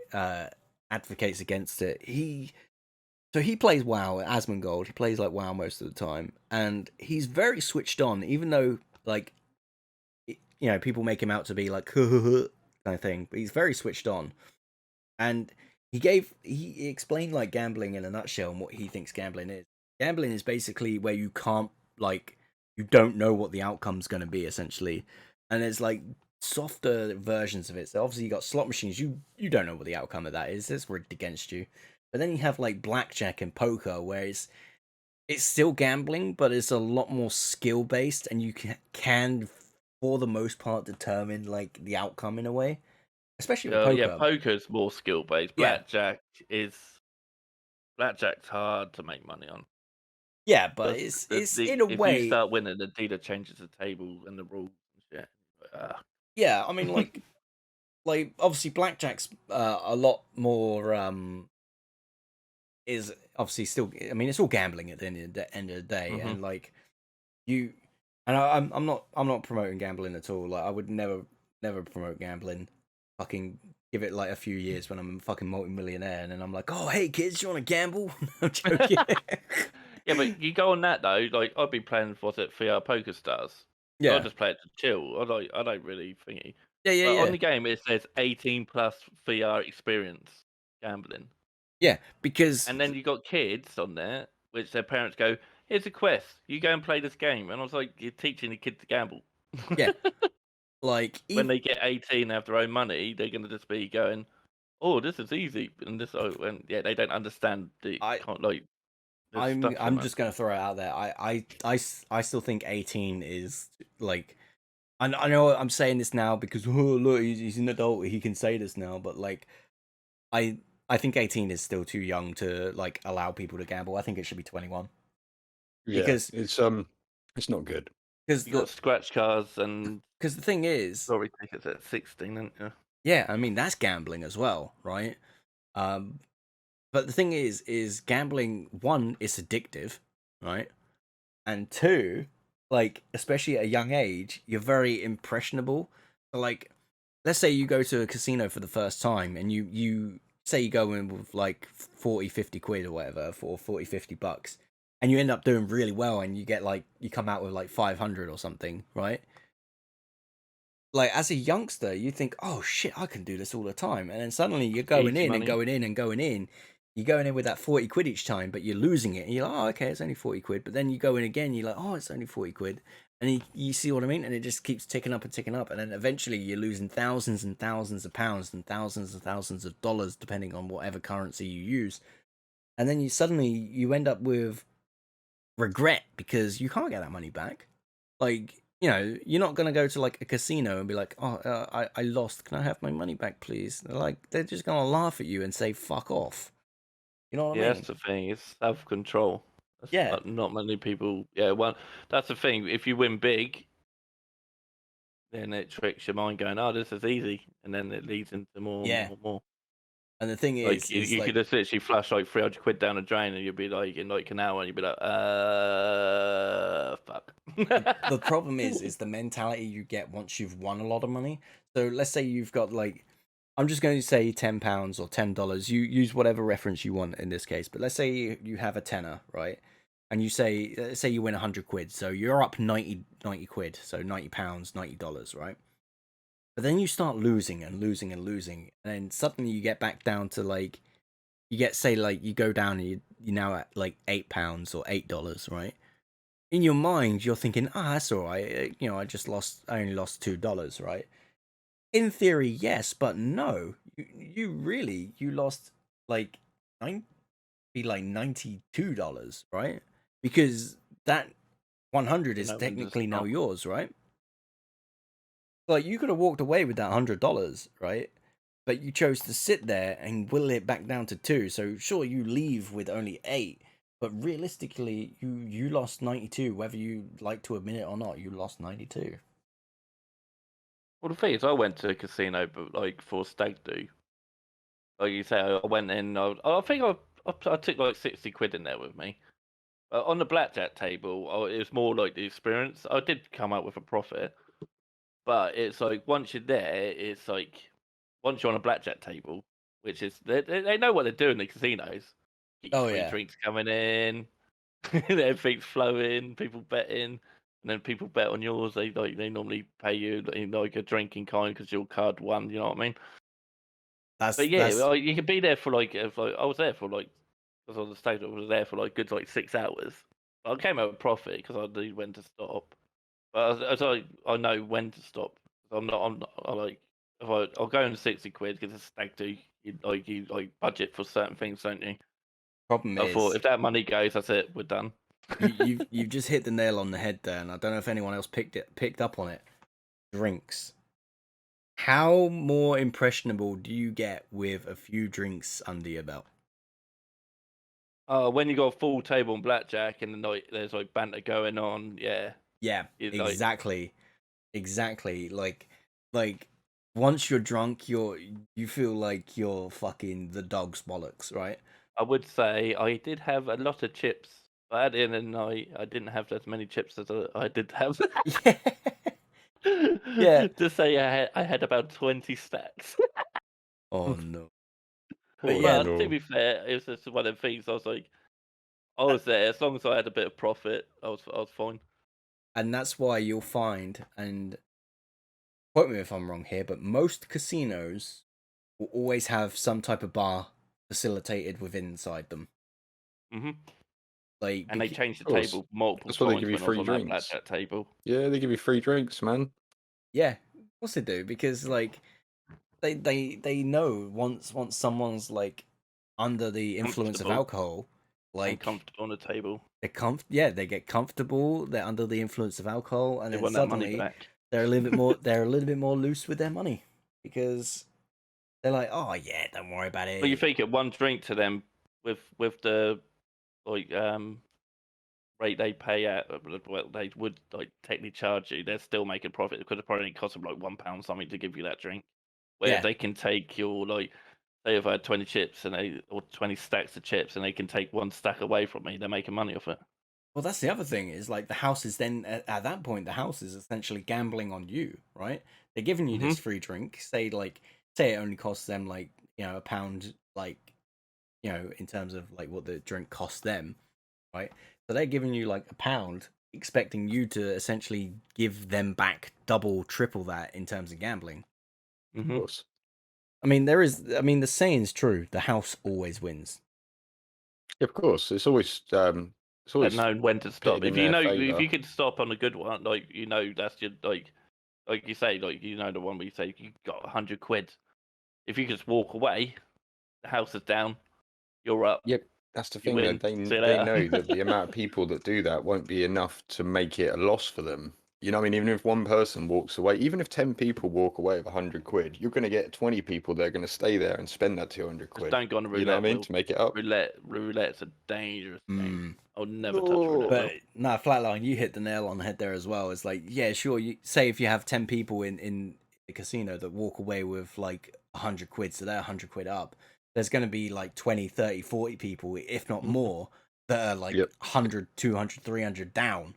S1: advocates against it. He plays WoW, Asmongold. He plays like WoW most of the time, and he's very switched on, even though like people make him out to be like kind of thing, but he's very switched on. And he explained like gambling in a nutshell and what he thinks gambling is. Gambling is basically where you can't you don't know what the outcome's going to be, essentially, and there's like softer versions of it. So obviously you got slot machines, you don't know what the outcome of that is, it's rigged against you. But then you have like blackjack and poker, where it's still gambling, but it's a lot more skill based, and you can for the most part determine like the outcome in a way, especially with poker.
S3: Yeah, poker's more skill based.
S1: Yeah.
S3: Blackjack's hard to make money on.
S1: Yeah, but it's in a way.
S3: If you start winning, the dealer changes the table and the rules and shit.
S1: Yeah, I mean, like obviously blackjack's a lot more. Is obviously still. I mean, it's all gambling at the end of the day, and like you. And I'm not promoting gambling at all. Like I would never promote gambling. Fucking give it like a few years when I'm a fucking multi-millionaire, and then I'm like, oh hey kids, you want to gamble? I'm joking.
S3: Yeah, but you go on that though. Like I'd be playing VR Poker Stars.
S1: Yeah,
S3: I just play it to chill. I don't really think.
S1: Yeah.
S3: On the game it says 18 plus VR experience gambling.
S1: Yeah, because
S3: and then you got kids on there, which their parents go, "Here's a quest. You go and play this game." And I was like, "You're teaching the kid to gamble."
S1: Yeah, like
S3: when they get 18 and have their own money, they're gonna just be going, "Oh, this is easy," and and they don't understand the
S1: I'm just gonna throw it out there. I still think 18 is like. I know I'm saying this now because look, he's an adult. He can say this now, but like, I think 18 is still too young to like allow people to gamble. I think it should be 21.
S2: Yeah,
S1: because
S2: it's not good.
S3: Because you got scratch cards and
S1: because the thing is,
S3: sorry, tickets at 16, aren't you?
S1: Yeah, I mean that's gambling as well, right? But the thing is gambling. One, it's addictive, right? And two, like especially at a young age, you're very impressionable. So like, let's say you go to a casino for the first time, and you say you go in with like 40, 50 quid or whatever, for 40, 50 bucks, and you end up doing really well, and you get like you come out with like 500 or something, right? Like as a youngster, you think, "Oh shit, I can do this all the time," and then suddenly you're going in and going in and going in. You're going in with that 40 quid each time, but you're losing it. And you're like, "Oh, okay, it's only 40 quid." But then you go in again, you're like, "Oh, it's only 40 quid," and you see what I mean? And it just keeps ticking up and ticking up, and then eventually you're losing thousands and thousands of pounds and thousands of dollars, depending on whatever currency you use. And then you end up with regret because you can't get that money back. Like, you're not gonna go to like a casino and be like, "Oh, I lost. Can I have my money back, please?" They're just gonna laugh at you and say, "Fuck off." You know what I mean?
S3: That's the thing. It's self-control.
S1: Yeah.
S3: Not many people. Yeah, that's the thing. If you win big, then it tricks your mind, going, "Oh, this is easy," and then it leads into more.
S1: And the thing
S3: is,
S1: you
S3: could just literally flash like 300 quid down a drain, and you'd be like in like an hour, and you'd be like, fuck.
S1: The problem is the mentality you get once you've won a lot of money. So let's say you've got like, I'm just going to say £10 or $10. You use whatever reference you want in this case, but let's say you have a tenner, right? And you say you win 100 quid, so you're up 90 quid, so £90, $90, right? But then you start losing and losing and losing, and then suddenly you get back down to like, you go down and you're now at like £8 or $8, right? In your mind, you're thinking, that's all right. I only lost $2, right? In theory, yes, but no. You lost like $92, right? Because that 100 is technically now yours, right? Like you could have walked away with that $100, right? But you chose to sit there and whittle it back down to 2. So sure, you leave with only 8, but realistically, you lost 92. Whether you like to admit it or not, you lost 92.
S3: Well, the thing is, I went to a casino, but like for stag do. Like you say, I went in. I think I took like 60 quid in there with me. On the blackjack table, it was more like the experience. I did come out with a profit, but it's like once you're there, it's like once you're on a blackjack table, which is they know what they're doing in the casinos. Get your
S1: Oh,
S3: free
S1: yeah.
S3: drinks coming in, everything's flowing, people betting, and then people bet on yours. They normally pay you like a drink in kind because your card won. You know what I mean? But yeah,
S1: That's
S3: you can be there for like, I was there for like, because on the stage I was there for like good like 6 hours. I came out with profit because I knew when to stop. But as I know when to stop. I like I'll go on 60 quid because it's stag do. You budget for certain things, don't you?
S1: problem
S3: I thought
S1: is
S3: if that money goes, that's it. We're done.
S1: you've just hit the nail on the head there, and I don't know if anyone else picked up on it. Drinks. How more impressionable do you get with a few drinks under your belt?
S3: When you got a full table on blackjack and there's like banter going on, yeah.
S1: Yeah,
S3: It's like
S1: exactly. Like once you're drunk, you feel like you're fucking the dog's bollocks, right?
S3: I would say I did have a lot of chips, but at the end of the night, I didn't have as many chips as I did have.
S1: Yeah. Yeah.
S3: To say I had about 20 stacks.
S1: Oh no.
S2: Oh,
S1: yeah,
S3: But to
S2: no.
S3: be fair, it was just one of the things. I was like, I was there as long as I had a bit of profit. I was fine.
S1: And that's why you'll find, and quote me if I'm wrong here, but most casinos will always have some type of bar facilitated within inside them.
S3: Hmm.
S1: Like,
S3: And they changed the
S2: Of course.
S3: table multiple
S2: That's why they
S3: times
S2: give you
S3: when I was
S2: free
S3: on that
S2: drinks.
S3: blackjack table.
S2: Yeah, they give you free drinks, man.
S1: yeah, of course they do, because like they know once someone's like under the influence of
S3: Comfortable.
S1: alcohol, like
S3: Uncomfortable on the table.
S1: they get comfortable, they're under the influence of alcohol, and
S3: They
S1: then
S3: want that money
S1: suddenly
S3: back.
S1: they're a little bit more loose with their money, because they're like, oh yeah, don't worry about it.
S3: But you think at one drink to them with the like rate they pay at, well, they would like technically charge you. They're still making profit because it probably cost them like £1 something to give you that drink. Where
S1: Yeah.
S3: they can take your like, say if I had 20 chips or 20 stacks of chips, and they can take one stack away from me, they're making money off it.
S1: Well, that's the other thing, is like the house is then at that point the house is essentially gambling on you, right? They're giving you this free drink. Say it only costs them like a pound, like in terms of like what the drink costs them, right? So they're giving you like a pound, expecting you to essentially give them back double, triple that in terms of gambling.
S2: Of course.
S1: I mean, the saying's true. The house always wins.
S2: Yeah, of course. It's always
S3: But knowing when to stop.
S2: pitted
S3: If
S2: in
S3: you
S2: their
S3: know, if
S2: favour.
S3: you could stop on a good one, like that's your like you say, like the one where you say you got 100 quid. If you just walk away, the house is down, you're up.
S2: Yep, that's the
S3: You
S2: thing. Though.
S3: win. See you
S2: They
S3: later.
S2: know that the amount of people that do that won't be enough to make it a loss for them. You know what I mean? Even if one person walks away, even if 10 people walk away with 100 quid, you're going to get 20 people that are going to stay there and spend that 200
S3: Just
S2: quid.
S3: don't go on a roulette.
S2: You know what I mean?
S3: wheel.
S2: To make it up.
S3: Roulette's a dangerous game.
S1: Mm.
S3: I'll never touch a roulette.
S1: But
S3: wheel.
S1: no, Flatline, you hit the nail on the head there as well. It's like, yeah, sure. You say if you have 10 people in the casino that walk away with like 100 quid, so they're 100 quid up. There's going to be like 20, 30, 40 people, if not more, that are like 100, 200, 300 down.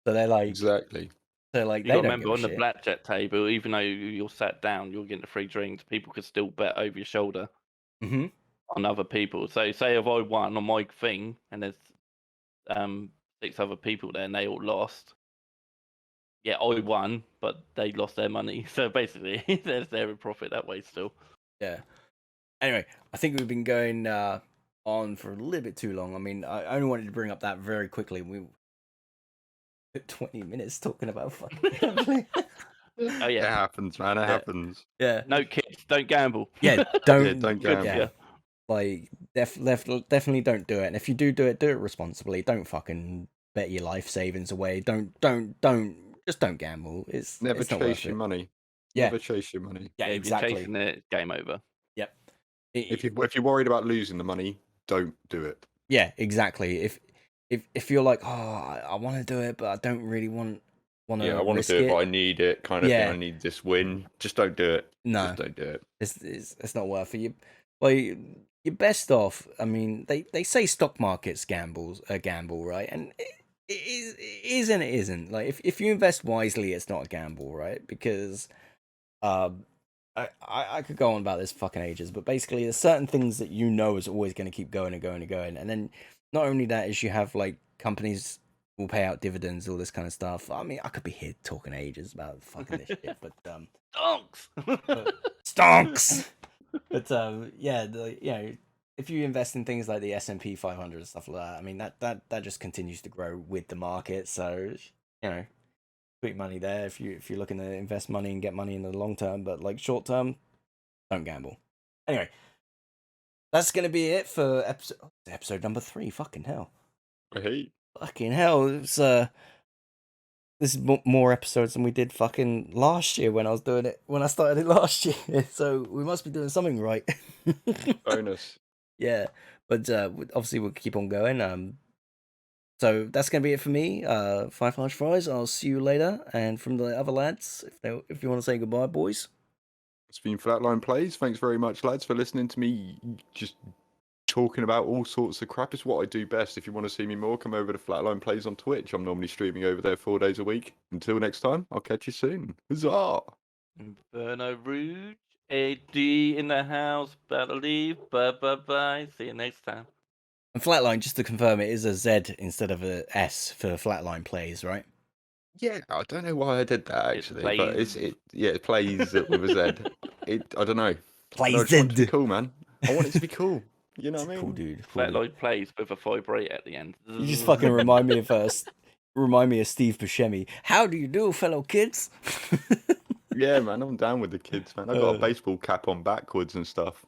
S1: So they're like,
S2: Exactly.
S1: they're like,
S3: You
S1: they
S3: got to
S1: don't
S3: remember
S1: give a
S3: on the
S1: shit.
S3: blackjack table, even though you're sat down, you're getting the free drinks. People could still bet over your shoulder
S1: Mm-hmm.
S3: on other people. So say if I won on my thing and there's 6 other people there and they all lost. Yeah, I won, but they lost their money. So basically, there's their profit that way still.
S1: Yeah. Anyway, I think we've been going on for a little bit too long. I mean, I only wanted to bring up that very quickly. We 20 minutes talking about fucking gambling.
S3: Oh
S2: It
S3: yeah,
S2: happens, man. It happens.
S1: Yeah.
S3: no kids, don't gamble.
S1: Yeah, don't
S2: Yeah, don't
S3: Good for
S2: gamble.
S3: you.
S1: like definitely don't do it. And if you do it responsibly. Don't fucking bet your life savings away. Don't just don't gamble. It's
S2: Never
S1: it's not worth
S2: chase your
S1: it.
S2: money.
S1: Yeah.
S2: Never chase your money.
S1: Yeah,
S3: If you're
S1: exactly.
S3: chasing it, game over.
S1: Yep.
S2: If you're worried about losing the money, don't do it.
S1: Yeah, exactly. If you're like, oh, I want to do it, but I don't really want to
S2: Yeah, I want to
S1: risk
S2: do it,
S1: it.
S2: but I need it, kind of
S1: Yeah.
S2: thing. I need this win. Just don't do it.
S1: No,
S2: Just don't do it.
S1: it's not worth it. You, like you're best off. I mean, they say stock market's a gamble, right? And it is and it isn't. Like if you invest wisely, it's not a gamble, right? Because I could go on about this fucking ages, but basically there's certain things that you know is always going to keep going and going and going, and then not only that is you have like companies will pay out dividends, all this kind of stuff. I mean, I could be here talking ages about fucking this shit, but
S3: Donks!
S1: stonks. But yeah, if you invest in things like the S&P 500 and stuff like that, I mean that just continues to grow with the market. So put your money there if you're looking to invest money and get money in the long term. But like short term, don't gamble. Anyway, that's gonna be it for episode number 3. Fucking hell.
S2: Hey.
S1: Fucking hell. It's this is more episodes than we did fucking last year when I started it last year. So we must be doing something right.
S2: Bonus.
S1: Yeah, but obviously we'll keep on going. So that's gonna be it for me. 5 large fries. I'll see you later. And from the other lads, if you want to say goodbye, boys.
S2: It's been Flatline Plays. Thanks very much, lads, for listening to me just talking about all sorts of crap. It's what I do best. If you want to see me more, come over to Flatline Plays on Twitch. I'm normally streaming over there 4 days a week. Until next time, I'll catch you soon. Huzzah!
S3: Inferno Rouge, AD in the house, about to leave. Bye. See you next time.
S1: And Flatline, just to confirm, it is a Z instead of a S for Flatline Plays, right?
S2: Yeah, I don't know why I did that
S3: It
S2: actually,
S3: plays.
S2: but it plays with a Z. I don't know.
S1: Plays
S2: I just want it to be
S1: Z.
S2: cool, man. I want it to be cool. You know what I mean?
S1: Cool dude. Cool dude.
S3: Flatline plays with a vibrate at the end.
S1: You just fucking remind me of Steve Buscemi. How do you do, fellow kids?
S2: Yeah, man, I'm down with the kids, man. I got a baseball cap on backwards and stuff.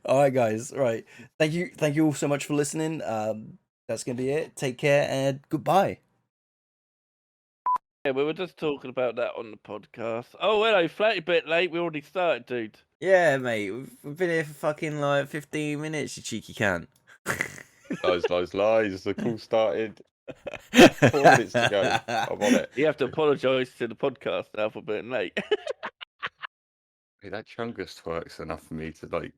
S1: All right, guys. Right. Thank you all so much for listening. That's gonna be it. Take care and goodbye.
S3: Yeah, we were just talking about that on the podcast. Oh, hello, Flat, a bit late. We already started, dude.
S1: Yeah, mate. We've been here for fucking like 15 minutes. You cheeky cunt.
S2: Lies. The call started 4 minutes to go. I'm on it.
S3: You have to apologise to the podcast now for being late.
S2: Hey, that Chungus twerks enough for me to like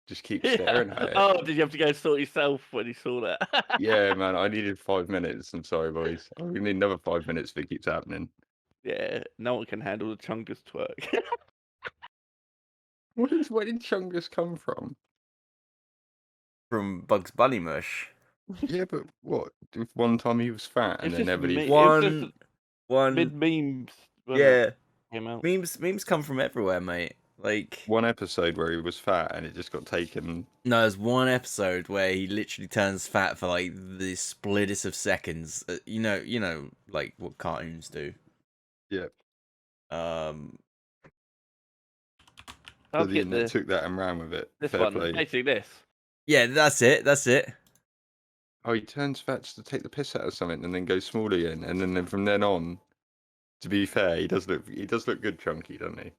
S2: just keep staring at it.
S3: Oh, did you have to go sort yourself when you saw that?
S2: Yeah, man, I needed 5 minutes. I'm sorry, boys. I'm gonna need another 5 minutes if it keeps happening.
S3: Yeah, no one can handle the Chungus twerk.
S2: Where did Chungus come from?
S1: From Bugs Bunny Mush.
S2: Yeah, but what? If one time he was fat and
S3: It's
S2: then
S3: just
S2: everybody.
S1: One.
S3: mid memes.
S1: Yeah.
S3: Came out.
S1: Memes come from everywhere, mate. Like
S2: One episode where he was fat and it just got taken.
S1: no, there's one episode where he literally turns fat for like the splittest of seconds. You know, like what cartoons do.
S2: Yeah.
S3: I'll
S2: So the
S3: get
S2: internet took that and ran with it.
S3: this
S2: Fair
S3: one.
S2: play.
S3: Basically, this.
S1: Yeah, that's it.
S2: Oh, he turns fat just to take the piss out of something and then goes small again, and then from then on, to be fair, he does look good chunky, doesn't he?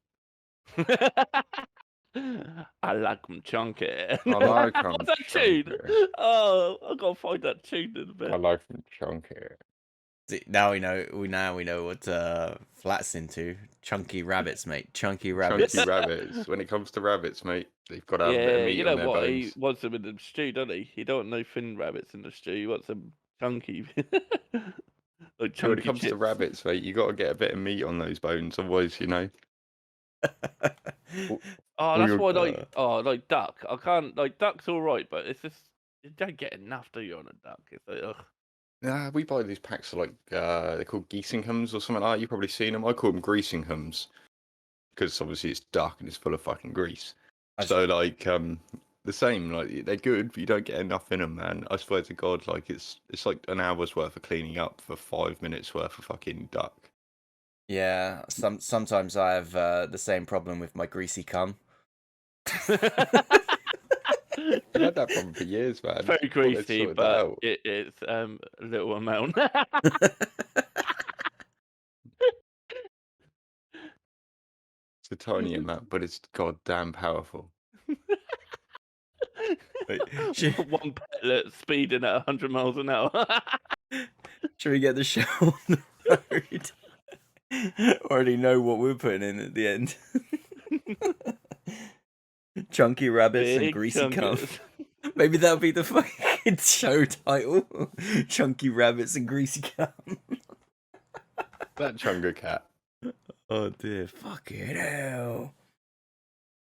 S3: I like them chunky.
S2: I like 'em
S3: What's that tune?
S2: chunky.
S3: Oh, I gotta find that tune in a bit.
S2: I like them chunky.
S1: See, now we know what Flat's into. Chunky rabbits, mate. Chunky rabbits.
S2: Chunky rabbits. When it comes to rabbits, mate, they've got to have a bit
S3: Yeah,
S2: of meat
S3: you
S2: on
S3: know
S2: their
S3: what?
S2: bones.
S3: He wants them in the stew, doesn't he? He don't want no thin rabbits in the stew. He wants them chunky. Like chunky
S2: When it comes to
S3: chips.
S2: rabbits, mate, you got to get a bit of meat on those bones, otherwise, you know.
S3: Oh, that's
S2: your-
S3: why like duck. I can't like duck's all right, but it's just you don't get enough, do you, on a duck? It's like, ugh.
S2: Nah, we buy these packs of like they're called Giesinghams or something like that. You've probably seen them. I call them Greasinghams because obviously it's duck and it's full of fucking grease. So like the same, like they're good, but you don't get enough in them, man. I swear to God, like it's like an hour's worth of cleaning up for 5 minutes worth of fucking duck.
S1: Yeah, sometimes I have the same problem with my greasy cum.
S2: I've had that problem for years, man.
S3: Very
S2: Thought they'd
S3: greasy,
S2: sorted that
S3: but
S2: out.
S3: it's a little amount.
S2: It's a tiny amount, but it's goddamn powerful.
S3: One pellet speeding at 100 miles an hour.
S1: Should we get the show on the road? Already know what we're putting in at the end. Chunky rabbits and
S3: Big
S1: greasy cum.
S3: chunkers.
S1: Maybe that'll be the fucking show title. Chunky rabbits and greasy cum.
S2: That Chunga cat.
S1: Oh dear, fucking hell.